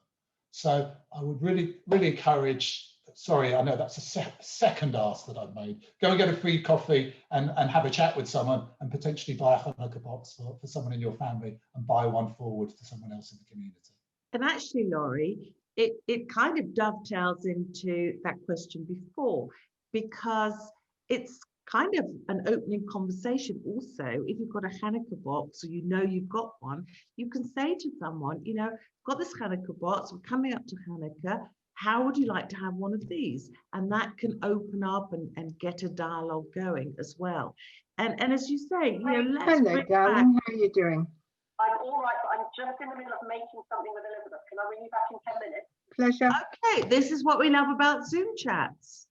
So I would really, really encourage, sorry, I know that's a second ask that I've made. Go and get a free coffee and have a chat with someone, and potentially buy a Hanukkah box for someone in your family, and buy one forward for someone else in the community. And actually, Laurie, it kind of dovetails into that question before, because it's kind of an opening conversation also. If you've got a Hanukkah box, or you know you've got one, you can say to someone, you know, got this Hanukkah box, we're coming up to Hanukkah, how would you like to have one of these? And that can open up and get a dialogue going as well. And as you say, you know, let's hello, darling, how are you doing? I'm all right, but I'm just in the middle of making something with Elizabeth. Can I ring you back in 10 minutes? Pleasure. Okay, this is what we love about Zoom chats.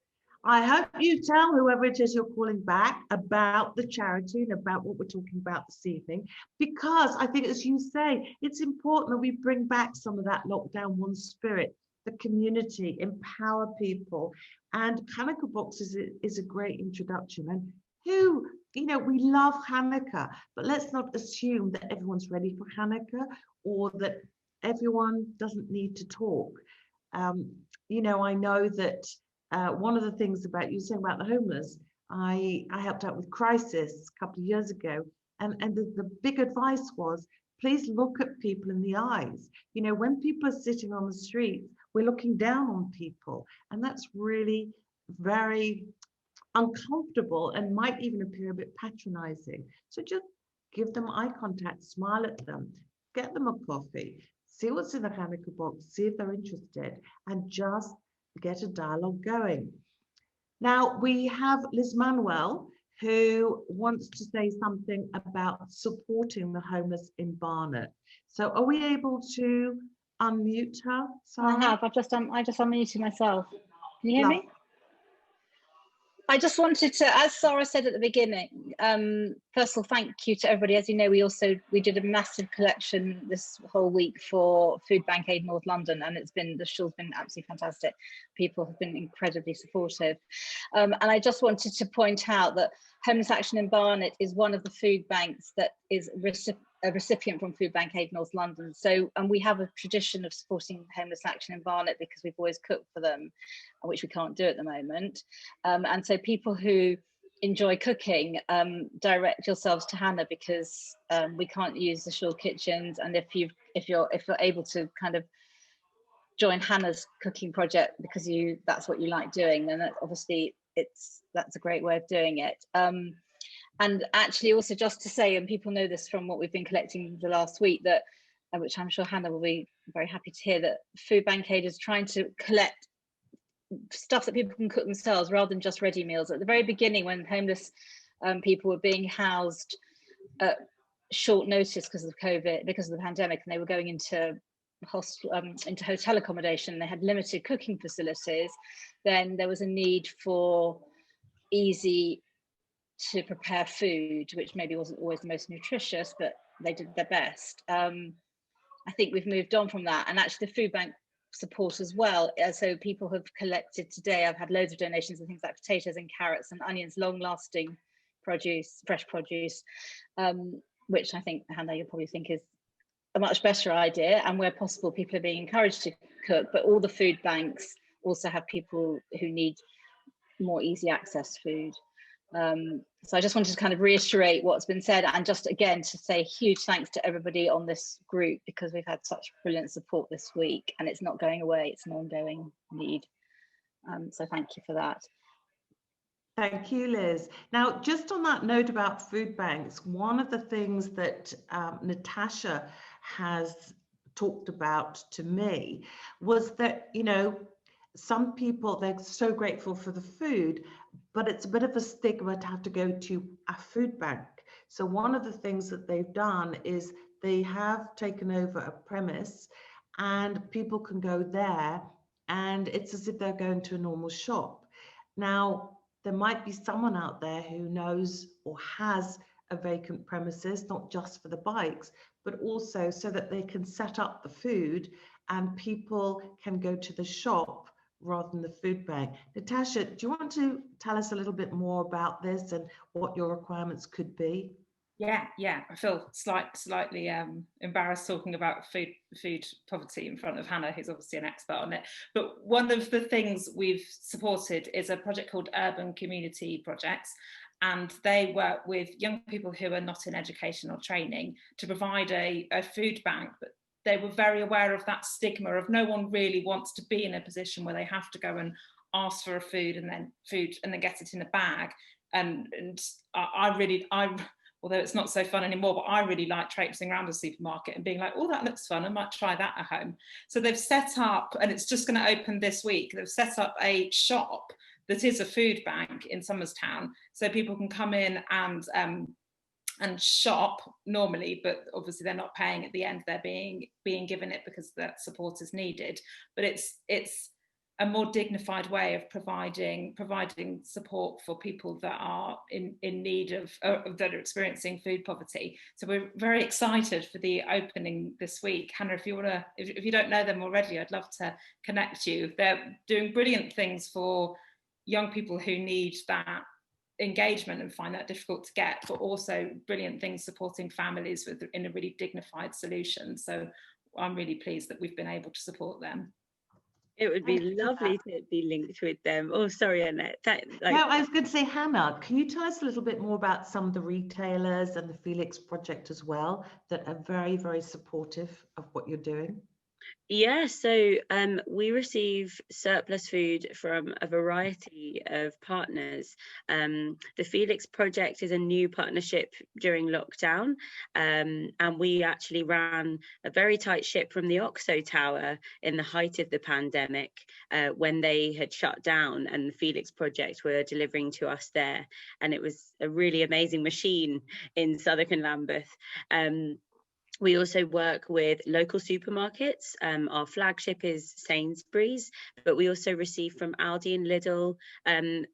I hope you tell whoever it is you're calling back about the charity and about what we're talking about this evening, because I think, as you say, it's important that we bring back some of that lockdown one spirit, the community, empower people. And Hanukkah boxes is a great introduction. And who, we love Hanukkah, but let's not assume that everyone's ready for Hanukkah or that everyone doesn't need to talk. I know that one of the things about you saying about the homeless, I helped out with Crisis a couple of years ago, and the big advice was, please look at people in the eyes. When people are sitting on the streets, we're looking down on people, and that's really very uncomfortable and might even appear a bit patronizing. So just give them eye contact, smile at them, get them a coffee, see what's in the Hanukkah box, see if they're interested, and just get a dialogue going. Now we have Liz Manuel, who wants to say something about supporting the homeless in Barnet. So are we able to unmute her? Sarah? I have. I just unmuted myself. Can you hear me? I just wanted to, as Sarah said at the beginning, first of all, thank you to everybody. As you know, we did a massive collection this whole week for Food Bank Aid North London, and the shawl's been absolutely fantastic. People have been incredibly supportive. And I just wanted to point out that Homeless Action in Barnet is one of the food banks that is a recipient from Food Bank Aid North London. So, and we have a tradition of supporting Homeless Action in Barnet because we've always cooked for them, which we can't do at the moment. And so people who enjoy cooking, direct yourselves to Hannah, because we can't use the Shawl kitchens. And if you're able to kind of join Hannah's cooking project because that's what you like doing, then obviously that's a great way of doing it. And actually also just to say, and people know this from what we've been collecting the last week, that, which I'm sure Hannah will be very happy to hear, that Food Bank Aid is trying to collect stuff that people can cook themselves rather than just ready meals. At the very beginning, when homeless people were being housed at short notice because of COVID, because of the pandemic, and they were going into hotel accommodation, they had limited cooking facilities, then there was a need for easy to prepare food, which maybe wasn't always the most nutritious, but they did their best. I think we've moved on from that, and actually the food bank support as well. So people have collected today, I've had loads of donations of things like potatoes and carrots and onions, long-lasting produce, fresh produce, which I think, Hannah, you'll probably think is a much better idea. And where possible, people are being encouraged to cook, but all the food banks also have people who need more easy access food. So I just wanted to kind of reiterate what's been said, and just again to say huge thanks to everybody on this group, because we've had such brilliant support this week, and it's not going away, it's an ongoing need. So thank you for that. Thank you, Liz. Now, just on that note about food banks, one of the things that Natasha has talked about to me was that, some people, they're so grateful for the food, but it's a bit of a stigma to have to go to a food bank. So one of the things that they've done is they have taken over a premise, and people can go there, and it's as if they're going to a normal shop. Now, there might be someone out there who knows or has a vacant premises, not just for the bikes, but also so that they can set up the food and people can go to the shop rather than the food bank. Natasha, do you want to tell us a little bit more about this and what your requirements could be? Yeah, I feel slightly embarrassed talking about food poverty in front of Hannah, who's obviously an expert on it. But one of the things we've supported is a project called Urban Community Projects, and they work with young people who are not in education or training to provide a food bank. But they were very aware of that stigma of no one really wants to be in a position where they have to go and ask for a food and then get it in a bag. And I although it's not so fun anymore, but I really like traipsing around a supermarket and being like, oh, that looks fun, I might try that at home. So they've set up, and it's just going to open this week, they've set up a shop that is a food bank in Somerstown, so people can come in and shop normally, but obviously they're not paying at the end, they're being given it because that support is needed. But it's a more dignified way of providing support for people that are in need of that are experiencing food poverty. So we're very excited for the opening this week. Hannah, if you don't know them already, I'd love to connect you. They're doing brilliant things for young people who need that engagement and find that difficult to get, but also brilliant things supporting families in a really dignified solution. So I'm really pleased that we've been able to support them. It would be lovely to be linked with them. Oh, sorry, Annette. No, I was going to say, Hannah, can you tell us a little bit more about some of the retailers and the Felix project as well that are very, very supportive of what you're doing? Yeah, so we receive surplus food from a variety of partners. The Felix Project is a new partnership during lockdown, and we actually ran a very tight ship from the Oxo Tower in the height of the pandemic when they had shut down, and the Felix Project were delivering to us there. And it was a really amazing machine in Southwark and Lambeth. We also work with local supermarkets. Our flagship is Sainsbury's, but we also receive from Aldi and Lidl.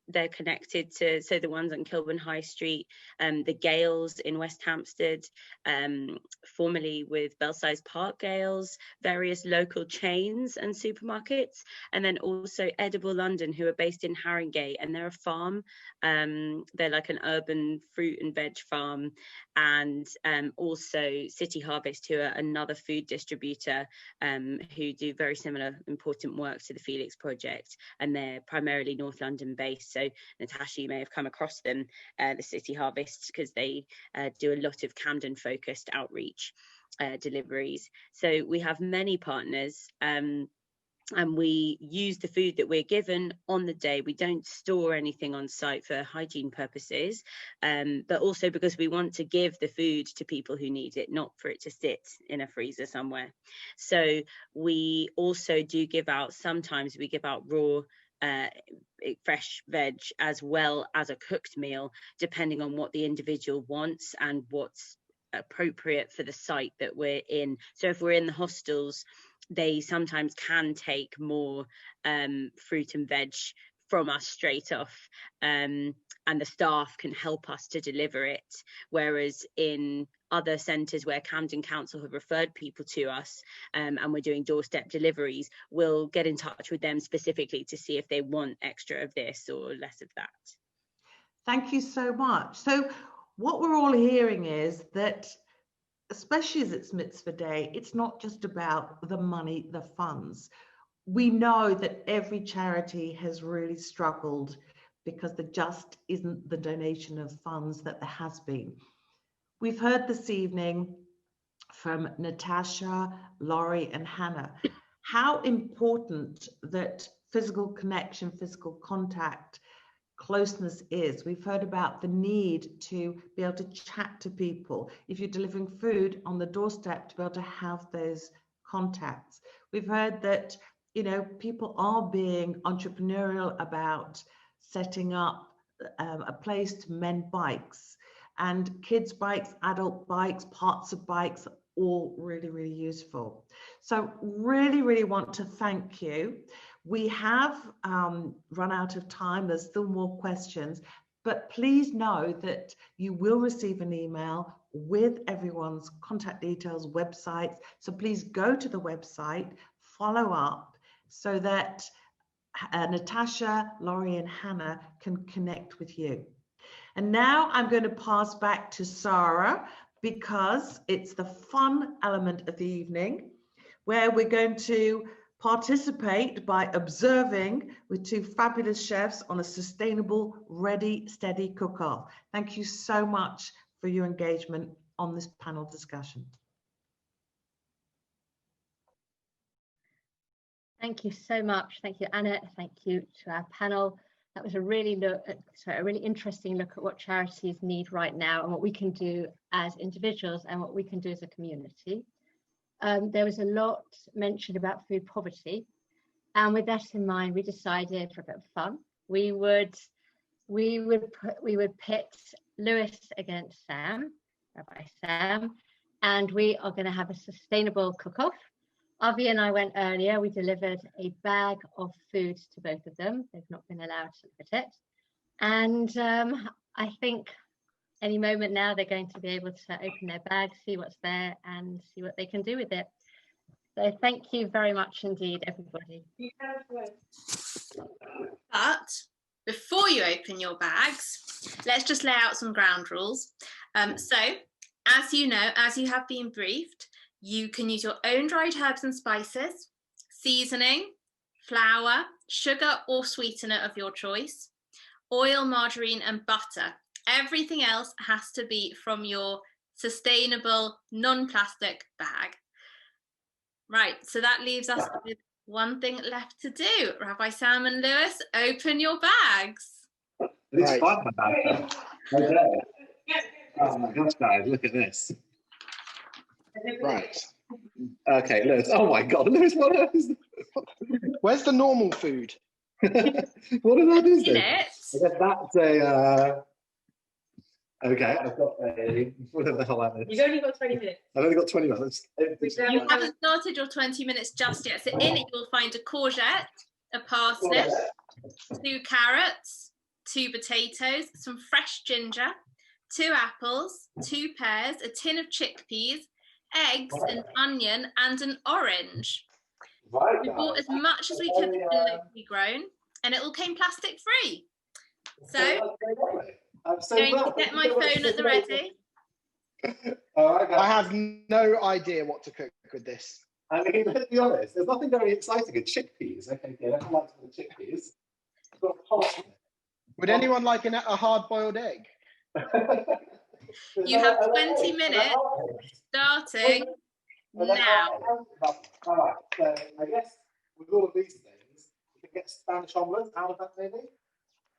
They're connected to, so the ones on Kilburn High Street, the Gales in West Hampstead, formerly with Belsize Park Gales, various local chains and supermarkets, and then also Edible London, who are based in Haringey, and they're a farm. They're like an urban fruit and veg farm, and also City Harvest, who are another food distributor who do very similar important work to the Felix Project, and they're primarily North London based. So Natasha, you may have come across them, the City Harvest, because they do a lot of Camden focused outreach deliveries. So we have many partners, and we use the food that we're given on the day. We don't store anything on site for hygiene purposes, but also because we want to give the food to people who need it, not for it to sit in a freezer somewhere. So we also do give out, sometimes we give out raw fresh veg as well as a cooked meal, depending on what the individual wants and what's appropriate for the site that we're in. So if we're in the hostels, they sometimes can take more fruit and veg from us straight off, and the staff can help us to deliver it. Whereas in other centres where Camden Council have referred people to us, and we're doing doorstep deliveries, we'll get in touch with them specifically to see if they want extra of this or less of that. Thank you so much. So what we're all hearing is that, especially as it's Mitzvah Day, it's not just about the money, the funds. We know that every charity has really struggled because there just isn't the donation of funds that there has been. We've heard this evening from Natasha, Laurie and Hannah how important that physical connection, physical contact, closeness is. We've heard about the need to be able to chat to people. If you're delivering food on the doorstep, to be able to have those contacts. We've heard that, you know, people are being entrepreneurial about setting up a place to mend bikes, and kids' bikes, adult bikes, parts of bikes, all really, really useful. So really, really want to thank you. We have run out of time. There's still more questions, but please know that you will receive an email with everyone's contact details, websites. So please go to the website, follow up so that Natasha, Laurie and Hannah can connect with you. And now I'm going to pass back to Sarah, because it's the fun element of the evening where we're going to participate by observing with two fabulous chefs on a sustainable, ready, steady cook-off. Thank you so much for your engagement on this panel discussion. Thank you so much. Thank you, Annette. Thank you to our panel. That was a really interesting look at what charities need right now and what we can do as individuals and what we can do as a community. There was a lot mentioned about food poverty, and with that in mind, we decided for a bit of fun, we would pit Lewis against Sam, Rabbi Sam, and we are going to have a sustainable cook-off Avi and I went earlier. We delivered a bag of food to both of them. They've not been allowed to look at it. And I think any moment now they're going to be able to open their bag, see what's there and see what they can do with it. So thank you very much indeed, everybody. But before you open your bags, let's just lay out some ground rules. So, as you know, as you have been briefed, you can use your own dried herbs and spices, seasoning, flour, sugar or sweetener of your choice, oil, margarine and butter. Everything else has to be from your sustainable, non-plastic bag. Right, so that leaves us with one thing left to do. Rabbi Sam and Lewis, open your bags. It's fun, Natasha. Okay. Oh my gosh, guys, look at this. Right. Okay, Lewis. Oh my God, Lewis, what else? Where's the normal food? What of that is this? I guess that's a. Okay, I've got a. Whatever the hell that is. You've only got 20 minutes. I've only got 20 minutes. You haven't started your 20 minutes just yet. So in it, you'll find a courgette, a parsnip, 2 carrots, 2 potatoes, some fresh ginger, 2 apples, 2 pears, a tin of chickpeas, eggs, an onion, and an orange. We bought as much as we could that's been locally grown, and it all came plastic free. So, I'm going to get my phone at the ready. I have no idea what to cook with this. I mean, let's be honest, there's nothing very exciting in chickpeas. Okay, yeah, everyone likes the chickpeas. Would anyone like a hard-boiled egg? You have 20 minutes starting now. All right, so I guess with all of these things, you can get Spanish omelette out of that, maybe?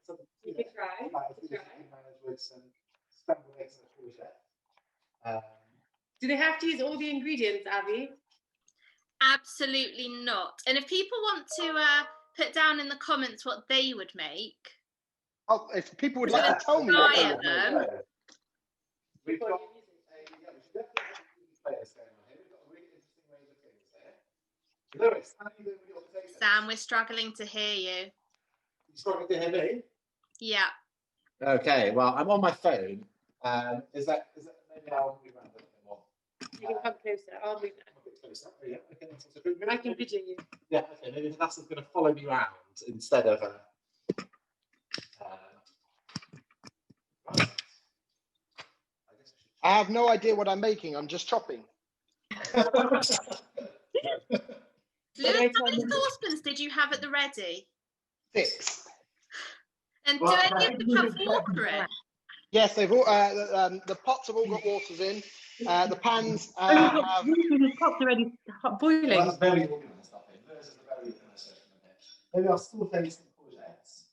So, you could try. Manage with some scrambled eggs and a courgette. Do they have to use all the ingredients, Abby? Absolutely not. And if people want to put down in the comments what they would make. Oh, if people would like to tell me what they would make. We've got we should definitely play this game on here. We've got a really interesting way of doing this here. Lewis, how are you doing with your potatoes? Sam, we're struggling to hear you. You struggling to hear me? Yeah. Okay, well, I'm on my phone. Is that maybe I'll move around a little bit more? You can come closer. I'll move that. A bit closer. Oh, yeah, okay, that's also good. I can video you. Yeah, okay, maybe Natasha's going to follow me around instead of I have no idea what I'm making. I'm just chopping. Lewis, how many saucepans did you have at the ready? 6. And do any of them have water in? Yes, they've all. The pots have all got waters in. The pans have. The pots are already boiling. Well, that's very organised, I think. Lewis is a very organised section of it. Maybe I'll still taste some courgettes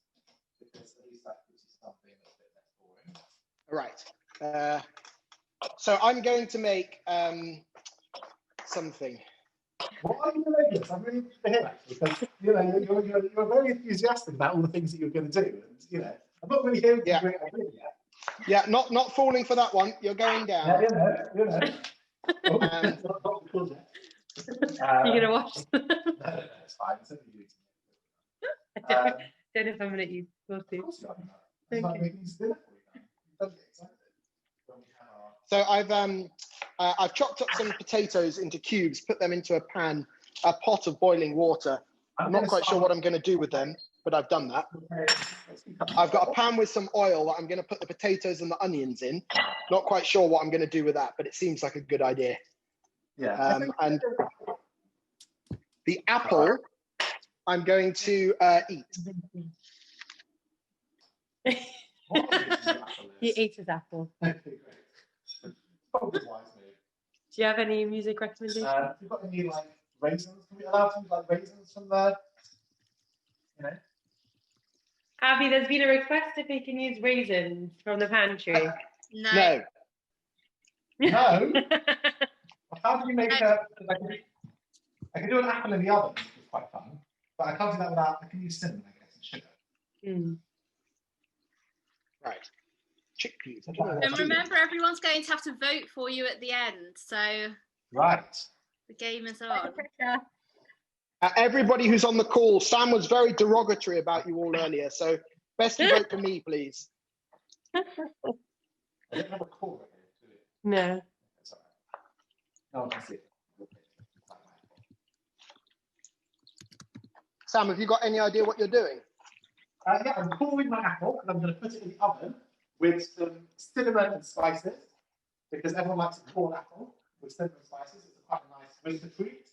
because at least that gives you something that's a bit less boring. Right. So I'm going to make something. What are you going to make? I'm really interested to hear actually, because you're very enthusiastic about all the things that you're going to do. And, I'm not really hearing you doing it yet. Yeah, not falling for that one. You're going down. Yeah, You're going to watch? No, it's fine. It's only you. I don't know if I'm going to let you. We'll see. Okay. So I've chopped up some potatoes into cubes, put them into a pot of boiling water. I'm not quite sure what I'm going to do with them, but I've done that. I've got a pan with some oil that I'm going to put the potatoes and the onions in. Not quite sure what I'm going to do with that, but it seems like a good idea. Yeah. And the apple, I'm going to eat. He ate his apple. Do you have any music recommendations? Have you got any raisins? Can we allow to use raisins from there? Abby, there's been a request if we can use raisins from the pantry. No. No? How do you make I can do an apple in the oven, which is quite fun, but I can't do that without, I can use cinnamon, I guess, and sugar. Right. Chickpeas. And remember, everyone's going to have to vote for you at the end. So. Right. The game is on. Everybody who's on the call, Sam was very derogatory about you all earlier, so best you vote for me, please. I don't have a call here, do you? No. That's all right. No one can see it. Sam, have you got any idea what you're doing? Yeah, I'm coring my apple and I'm going to put it in the oven with some cinnamon and spices because everyone likes a cored apple with cinnamon and spices. It's quite a nice winter treat.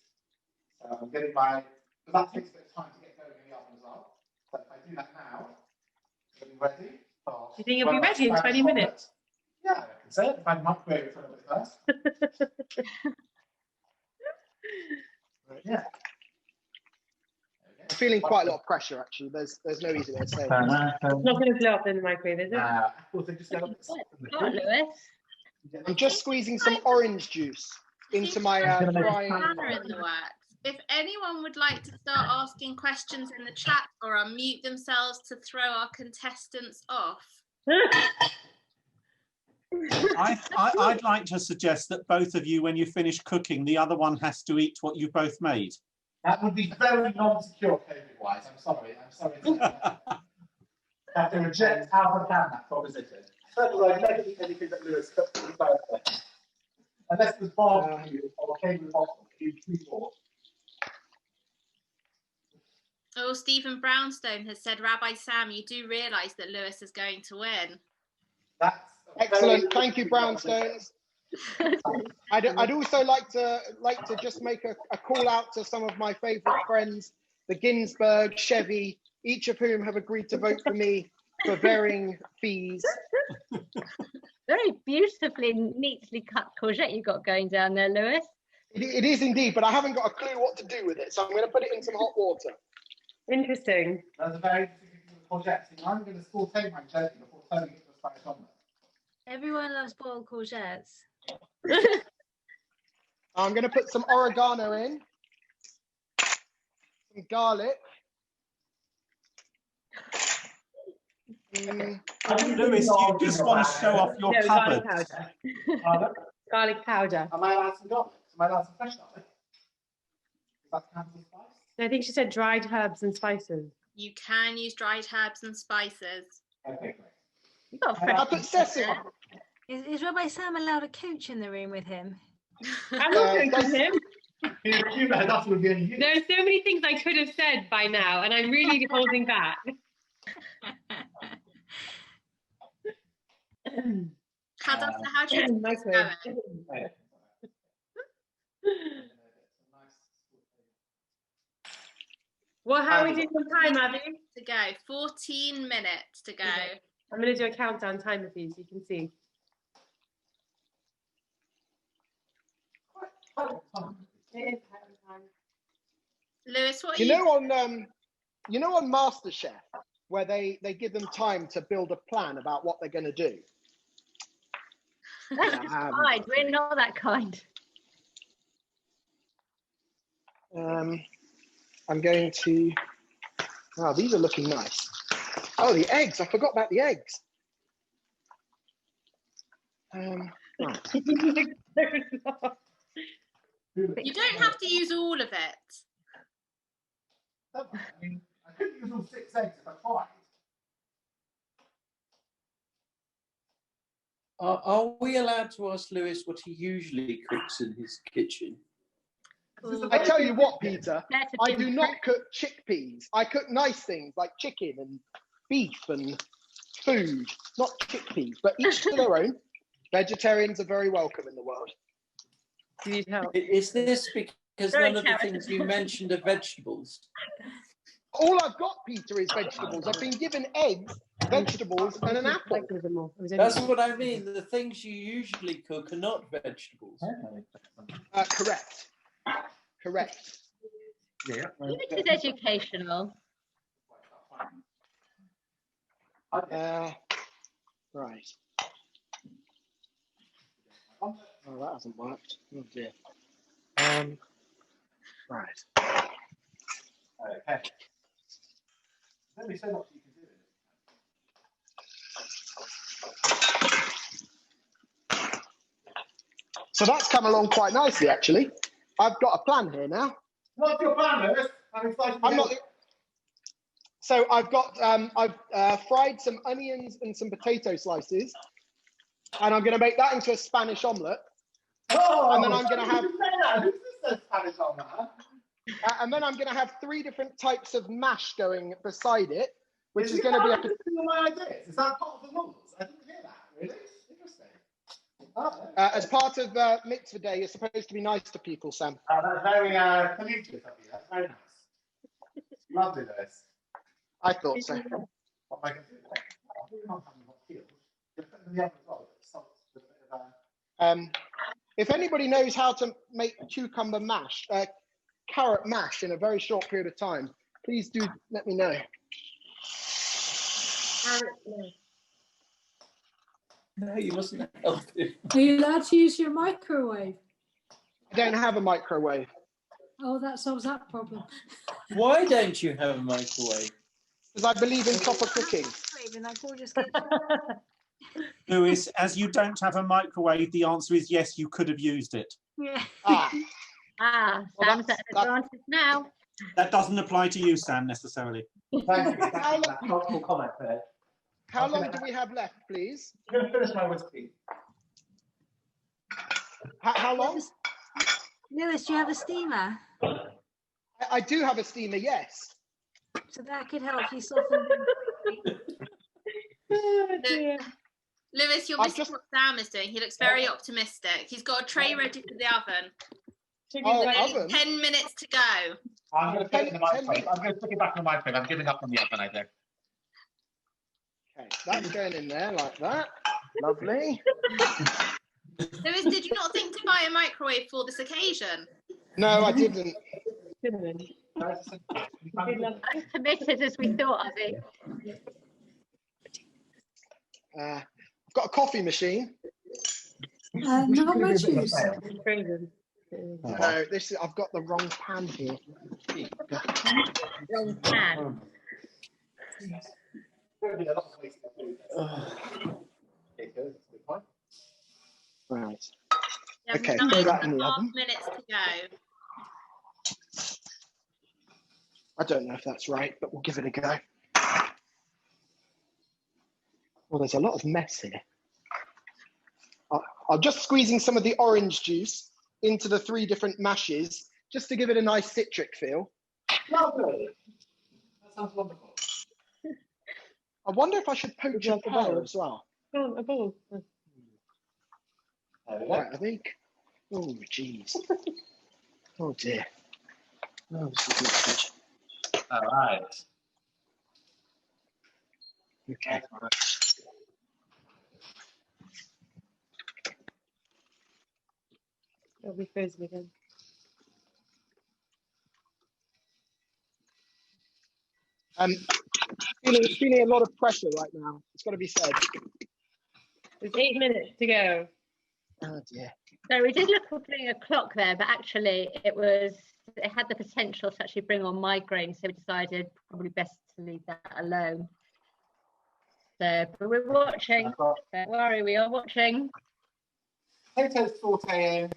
So I'm getting my, but that takes a bit of time to get going in the oven as well. So if I do that now, it'll be ready. You think it'll be ready in 20 minutes? Yeah, I can say it if I microwave it for a little bit first. Yeah. I'm feeling quite a lot of pressure, actually. There's no easy way to say it. It's not going to blow up in the microwave, is it? I'm just squeezing some orange juice into my frying. In the works. If anyone would like to start asking questions in the chat or unmute themselves to throw our contestants off. I'd like to suggest that both of you, when you finish cooking, the other one has to eat what you both made. That would be very non-secure COVID-wise. I'm sorry. I have to reject out of hand that proposition. Certainly, I never eat anything that Lewis cooked for his birthday. Unless it was barbecue or came with bottle. Oh, Stephen Brownstone has said, Rabbi Sam, you do realise that Lewis is going to win. That's excellent. Thank you, Brownstones. I'd also like to just make a call out to some of my favourite friends, the Ginsberg, Chevy, each of whom have agreed to vote for me for varying fees. Very beautifully, neatly cut courgette you've got going down there, Lewis. It is indeed, but I haven't got a clue what to do with it, so I'm going to put it in some hot water. Interesting. That's a very interesting courgette. I'm going to saute my gently before turning it to a Spanish omelette. Everyone loves boiled courgettes. I'm going to put some oregano in, some garlic. Lewis, you just want to show off your cupboard. Garlic powder. Am I allowed some garlic? Am I allowed some fresh garlic? Is that kind of spice? No, I think she said dried herbs and spices. You can use dried herbs and spices. Okay, great. You got fresh. I put sesame. Is Rabbi Sam allowed a coach in the room with him? I'm not coaching him. There are so many things I could have said by now, and I'm really holding back. How do you Well, how are we doing on time, Abby? To go. 14 minutes to go. Okay. I'm going to do a countdown timer for you so you can see. Lewis, what are you know on MasterChef where they give them time to build a plan about what they're going to do? That's just fine. We're not that kind. I'm going to. Oh, these are looking nice. Oh, the eggs! I forgot about the eggs. You don't have to use all of it. I mean, I could use all 6 eggs if I tried. Are we allowed to ask Lewis what he usually cooks in his kitchen? I tell you what, Peter, I do not cook chickpeas. I cook nice things like chicken and beef and food, not chickpeas, but each to their own. Vegetarians are very welcome in the world. Do you need help? Is this because none of the things you mentioned are vegetables? All I've got, Peter, is vegetables. I've been given eggs, vegetables, and an apple. That's what I mean. The things you usually cook are not vegetables. Correct. Correct. Yeah. It is educational. Right. Oh, that hasn't worked. Oh dear. Right. Okay. There's only so much you can do. So that's come along quite nicely, actually. I've got a plan here now. What's your plan, Lewis? I'm excited. I'm not. So I've got I've fried some onions and some potato slices, and I'm going to make that into a Spanish omelette. Oh, and then I'm going to have. Who's this Spanish omelette? And then I'm going to have 3 different types of mash going beside it, which is going to be a. My ideas. Is that part of the rules? I didn't hear that. Really interesting. As part of Mitzvah Day, you're supposed to be nice to people, Sam. Oh, that's very collegiate of you. That's very nice. Lovely, Lewis. I thought so. What am I going to do? I'm not having hot peels. You're putting them in the oven as well. Salt with a bit of if anybody knows how to make cucumber mash, carrot mash in a very short period of time, please do let me know. No, you mustn't help him. Are you allowed to use your microwave? I don't have a microwave. Oh, that solves that problem. Why don't you have a microwave? Because I believe in proper cooking. Lewis, as you don't have a microwave, the answer is yes, you could have used it. Yeah. Sam's at an advantage now. That doesn't apply to you, Sam, necessarily. Thank you. That's helpful comment there. How long do we have left, please? I'm going to finish my whiskey. How long? Lewis, do you have a steamer? I do have a steamer, yes. So that could help you soften. Lewis, you're missing what Sam is doing. He looks very optimistic. He's got a tray ready for the oven. Oven? 10 minutes to go. I'm going to put it in the microwave. I'm going to stick it back in the microwave. I'm giving up on the oven, I think. Okay, that's going in there like that. Lovely. Lewis, did you not think to buy a microwave for this occasion? No, I didn't. As committed as we thought, I think. I've got a coffee machine. Not much use. No, this is. I've got the wrong pan here. Wrong pan. Right. Okay, throw that in the oven. Minutes to go. I don't know if that's right, but we'll give it a go. Well, there's a lot of mess here. I'm just squeezing some of the orange juice into the 3 different mashes, just to give it a nice citric feel. Lovely. That sounds wonderful. I wonder if I should poach a pear as well. Oh, a bowl. Right, I think. Oh, jeez. Oh, dear. No, this is not good. All right. Okay. It'll be frozen again. Feeling a lot of pressure right now. It's got to be said. There's 8 minutes to go. Oh dear. So we did look at putting a clock there, but actually it had the potential to actually bring on migraine, so we decided probably best to leave that alone. So, but we're watching. Don't worry, we are watching. Potatoes sauteing.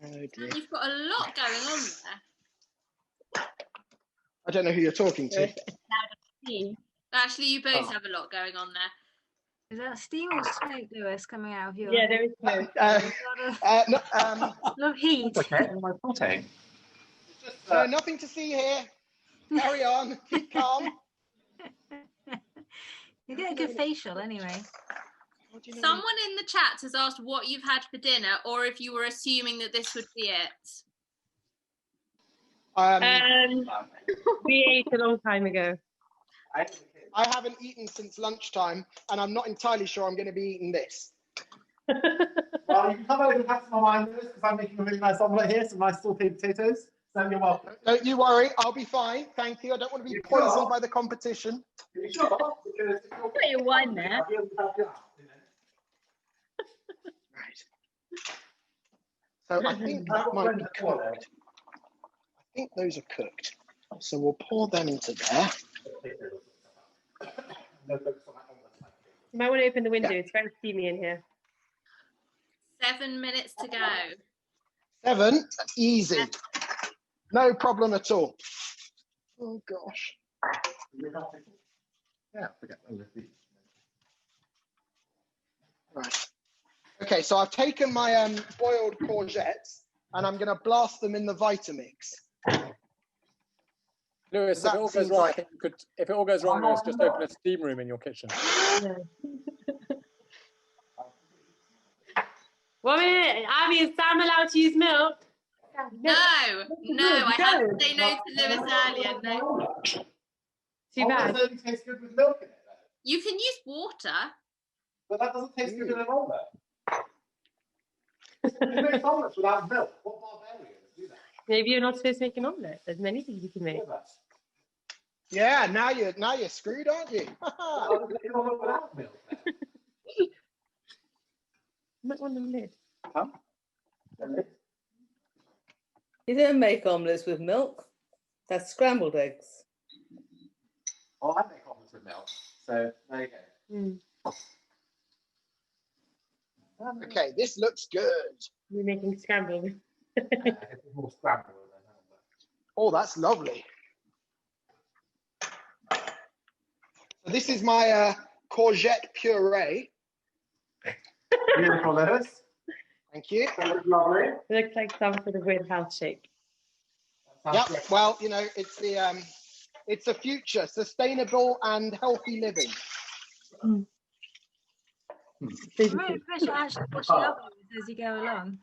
Oh dear. And you've got a lot going on there. I don't know who you're talking to. Actually, you both have a lot going on there. Is that steam or smoke, Lewis, coming out of your? Yeah, there is smoke. A lot of heat. Okay, am I sauteing? No, nothing to see here. Carry on. Keep calm. You get a good facial anyway. Someone in the chat has asked what you've had for dinner, or if you were assuming that this would be it. We ate a long time ago. I haven't eaten since lunchtime, and I'm not entirely sure I'm going to be eating this. Well, you can come over and have some of mine, because I'm making a really nice omelette here, some nice sauteed potatoes. So you're welcome. Don't you worry, I'll be fine. Thank you. I don't want to be poisoned by the competition. You sure? Because Put your wine there. Right. So I think that might be cooked. I think those are cooked. So we'll pour them into there. You might want to open the window. It's very steamy in here. 7 minutes to go. 7, easy. No problem at all. Oh gosh. Yeah, forget that. Right. Okay, so I've taken my boiled courgettes and I'm going to blast them in the Vitamix. Lewis, if it all goes wrong, I think you could. If it all goes wrong, Lewis, just open a steam room in your kitchen. 1 minute, Abby, is Sam allowed to use milk? No, I had to say no to Lewis earlier. No. Too bad. That only tastes good with milk in it, though. You can use water. But that doesn't taste good in an omelette. You make omelets without milk. What barbarians do that? Maybe you're not supposed to make an omelette. There's many things you can make. Yeah, now you're screwed, aren't you? I'll make an omelette without milk. Might want the lid. Huh? You don't make omelets with milk. That's scrambled eggs. Oh, I make omelets with milk. So there you go. Okay, this looks good. We're making scrambled. It's more scrambled than omelette. Oh, that's lovely. So this is my courgette puree. Beautiful, Lewis. Thank you. That looks lovely. It looks like some sort of weird house shape. Yep. Well, you know, it's the future, sustainable and healthy living. Really push it up as you go along.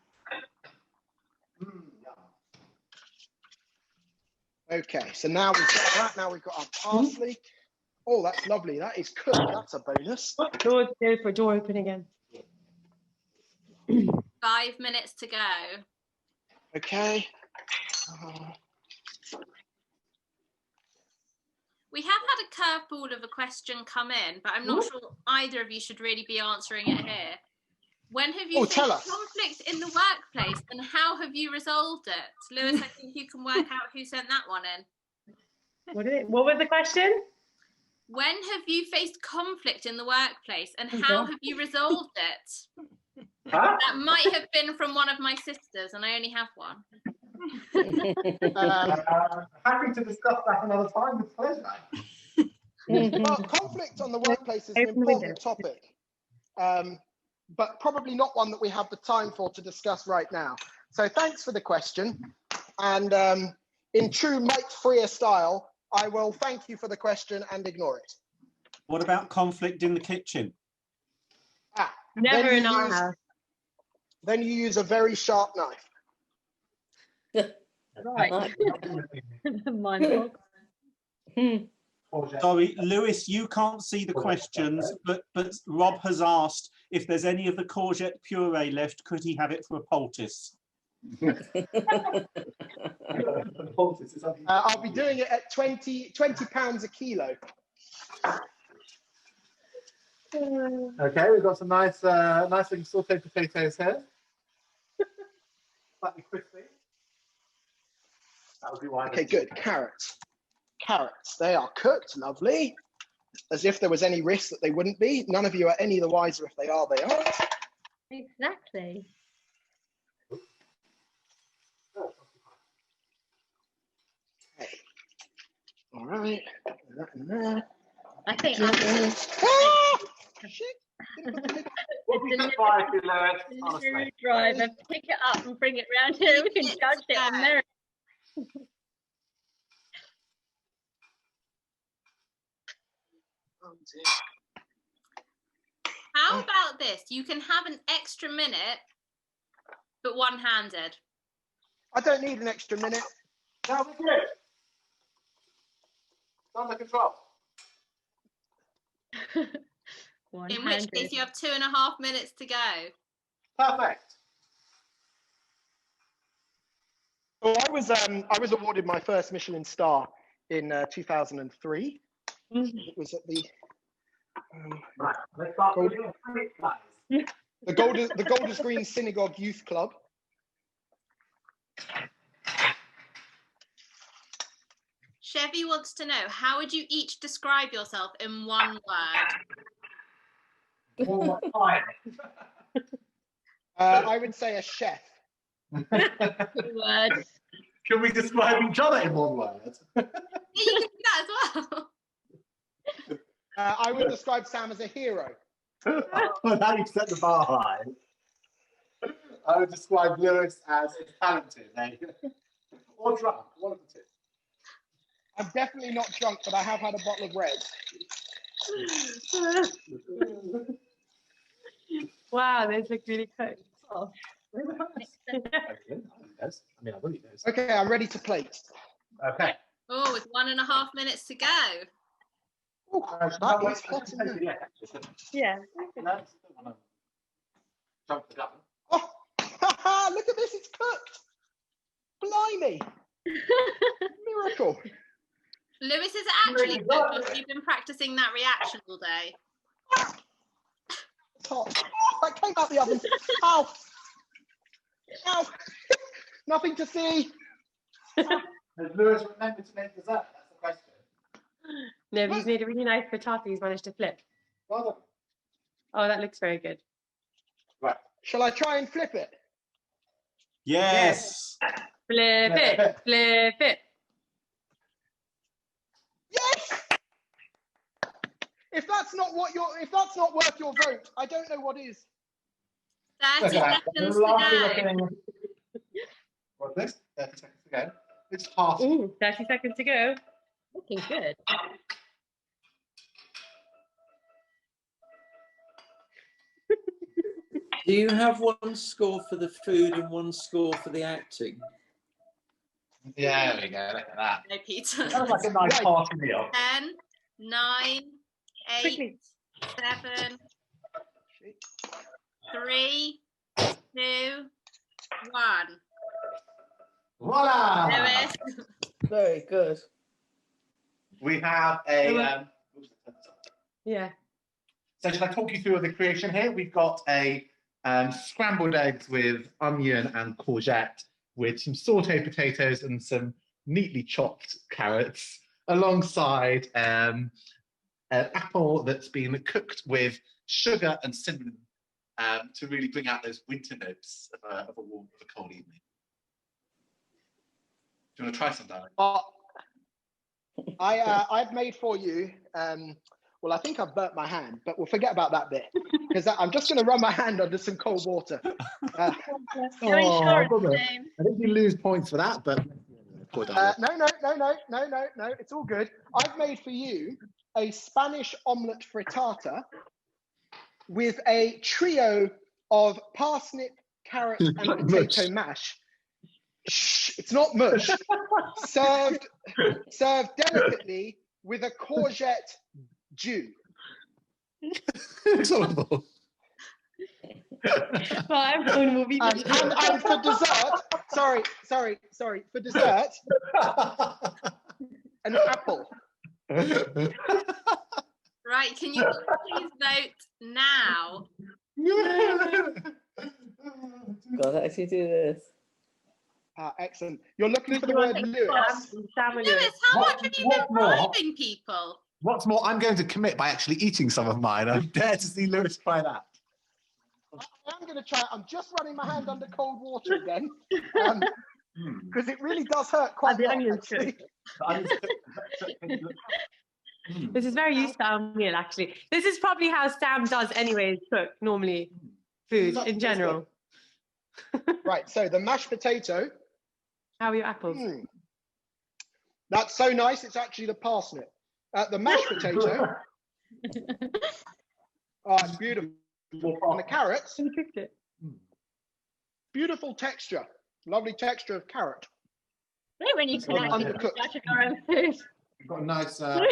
Okay, so now we've got that. Now we've got our parsley. Oh, that's lovely. That is cooked. That's a bonus. Door open again. 5 minutes to go. Okay. We have had a curveball of a question come in, but I'm not sure either of you should really be answering it here. When have you tell faced us. conflict in the workplace and how have you resolved it? Lewis, I think you can work out who sent that one in. What was the question? When have you faced conflict in the workplace and how have you resolved it? Huh? That might have been from one of my sisters, and I only have one. Happy to discuss that another time with pleasure. Well, conflict on the workplace is an important topic, but probably not one that we have the time for to discuss right now. So thanks for the question. And in true Mike Freer style, I will thank you for the question and ignore it. What about conflict in the kitchen? Never in our house. Then you use a very sharp knife. Right. Mine. Sorry, Lewis, you can't see the questions, but Rob has asked if there's any of the courgette puree left, could he have it for a poultice? I'll be doing it at 20 pounds a kilo. Okay, we've got some nice looking sauteed potatoes here. Slightly crispy. That would be why. Okay, good. Carrots. They are cooked. Lovely. As if there was any risk that they wouldn't be. None of you are any the wiser if they are. They aren't. Exactly. Okay. All right. That in there. I think honestly. driver, pick it up and bring it round here. We can judge it on merit. How about this? You can have an extra minute, but one-handed. I don't need an extra minute. That would be good. Under control. In which case you have 2.5 minutes to go. Perfect. Well, I was awarded my first Michelin star in 2003. It was at the the Golders Green Synagogue Youth Club. Chevy wants to know, how would you each describe yourself in one word? I would say a chef. Words. Can we describe each other in one word? Yeah, you can do that as well. I would describe Sam as a hero. Well, now you've set the bar high. I would describe Lewis as talented, eh? Or drunk, one of the two. I'm definitely not drunk, but I have had a bottle of red. Wow, those look really cooked. Oh. Okay, I'm ready to plate. Okay. Oh, it's 1.5 minutes to go. Oh, that is hot in there. Yeah. Jump the gun. Oh, look at this, it's cooked. Blimey. Miracle. Lewis, is it actually cooked, or have you been practicing that reaction all day? It's hot. That came out the oven. Ow. Ow. Nothing to see. Has Lewis remembered to make dessert? That's the question. No, but he's made a really nice frittata he's managed to flip. Well done. Oh, that looks very good. Right. Shall I try and flip it? Yes. Flip it, flip it. Yes! If that's not worth your vote, I don't know what is. 30 seconds to go. What's this? 30 seconds to go. It's half. Ooh, 30 seconds to go. Looking good. Do you have one score for the food and one score for the acting? Yeah, there we go. Look at that. No pizza. That was like a nice party meal. 10, 9, 8, 7, 3, 2, 1. Voila! Lewis. Very good. We have a. Yeah. So should I talk you through the creation here? We've got a scrambled eggs with onion and courgette, with some sauteed potatoes and some neatly chopped carrots, alongside an apple that's been cooked with sugar and cinnamon to really bring out those winter notes of a warm, of a cold evening. Do you want to try some, darling? I've made for you. Well, I think I've burnt my hand, but we'll forget about that bit because I'm just going to run my hand under some cold water. I think you lose points for that, but no, it's all good. I've made for you a Spanish omelette frittata with a trio of parsnip, carrot, and potato mash. Shh, it's not mush. served delicately with a courgette jus. It's horrible. Well, everyone will be. And for dessert, sorry, for dessert, an apple. Right, can you please vote now? God, I actually do this. Excellent. You're looking for the word Lewis. Lewis, how much have you been bribing people? What's more, I'm going to commit by actually eating some of mine. I dare to see Lewis try that. I'm going to try it. I'm just running my hand under cold water again. Because it really does hurt quite a lot, actually. This is very used to our meal, actually. This is probably how Sam does anyways, cook normally food in general. Right, so the mashed potato. How are your apples? That's so nice, it's actually the parsnip. The mashed potato. Oh, it's beautiful. And the carrots. You cooked it. Beautiful texture. Lovely texture of carrot. Right, when you can actually judge your own food. You've got a nice. Hold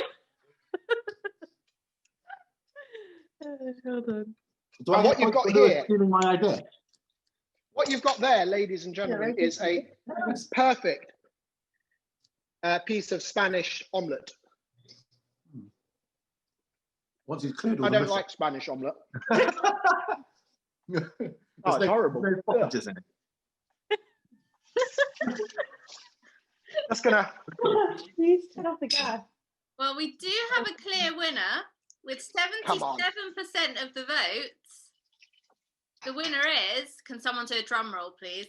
on. And what you've got here. Stealing my idea. What you've got there, ladies and gentlemen, is a perfect piece of Spanish omelette. Once you've cleared all I the don't like Spanish omelette. It's horrible. That's gonna. Please turn off the gas. Well, we do have a clear winner with 77% of the votes. The winner is, can someone do a drum roll, please?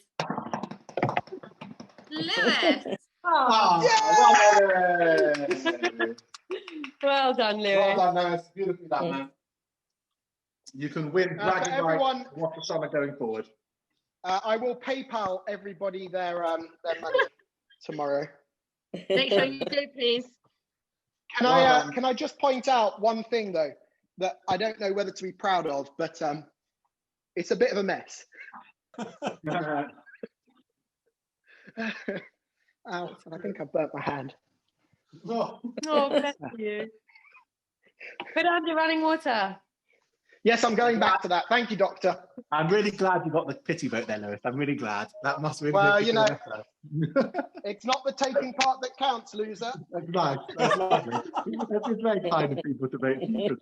Lewis. Well done, Lewis. Well done, Lewis. Beautifully done, man. You can win bragging everyone- rights What the Summer going forward. I will PayPal everybody their money tomorrow. Make sure you do, please. Can I just point out one thing though that I don't know whether to be proud of, but it's a bit of a mess. Ow, and I think I've burnt my hand. Oh, bless you. Put on your running water. Yes, I'm going back to that. Thank you, Doctor. I'm really glad you got the pity vote there, Lewis. I'm really glad. That must really Well, make you feel know, better. it's not the taking part that counts, loser. That's nice. That's lovely. It's very kind of people to vote for you.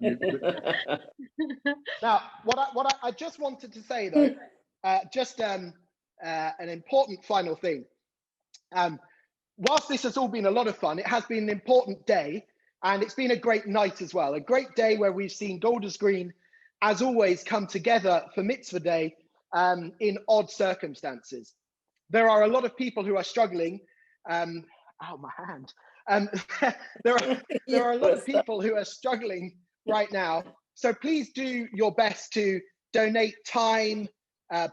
Now, what I just wanted to say though, just an important final thing. Whilst this has all been a lot of fun, it has been an important day, and it's been a great night as well. A great day where we've seen Golders Green, as always, come together for Mitzvah Day in odd circumstances. There are a lot of people who are struggling. Ow, my hand. There are a lot of people who are struggling right now. So please do your best to donate time,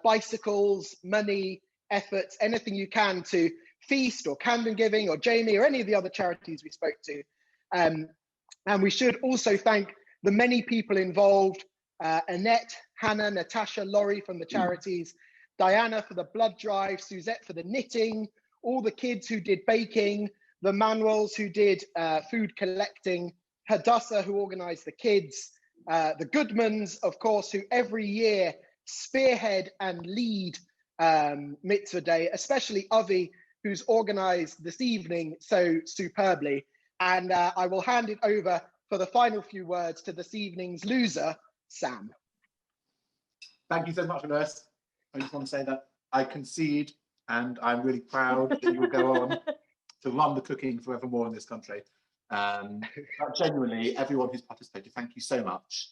bicycles, money, efforts, anything you can to Feast or Camden Giving or JAMI or any of the other charities we spoke to. And we should also thank the many people involved, Annette, Hannah, Natasha, Laurie from the charities, Diana for the blood drive, Suzette for the knitting, all the kids who did baking, the Manuels who did food collecting, Hadassah who organized the kids, the Goodmans, of course, who every year spearhead and lead Mitzvah Day, especially Avi, who's organized this evening so superbly. And I will hand it over for the final few words to this evening's loser, Sam. Thank you so much, Lewis. I just want to say that I concede, and I'm really proud that you will go on to run the cooking forevermore in this country. But genuinely, everyone who's participated, thank you so much.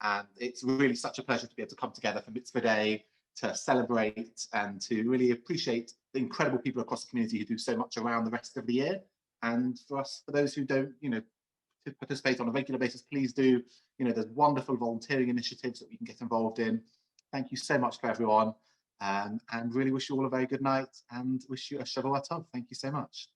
And it's really such a pleasure to be able to come together for Mitzvah Day, to celebrate and to really appreciate the incredible people across the community who do so much around the rest of the year. And for us, for those who don't, to participate on a regular basis, please do. There's wonderful volunteering initiatives that we can get involved in. Thank you so much for everyone, and really wish you all a very good night and wish you a Shavua Tov. Thank you so much.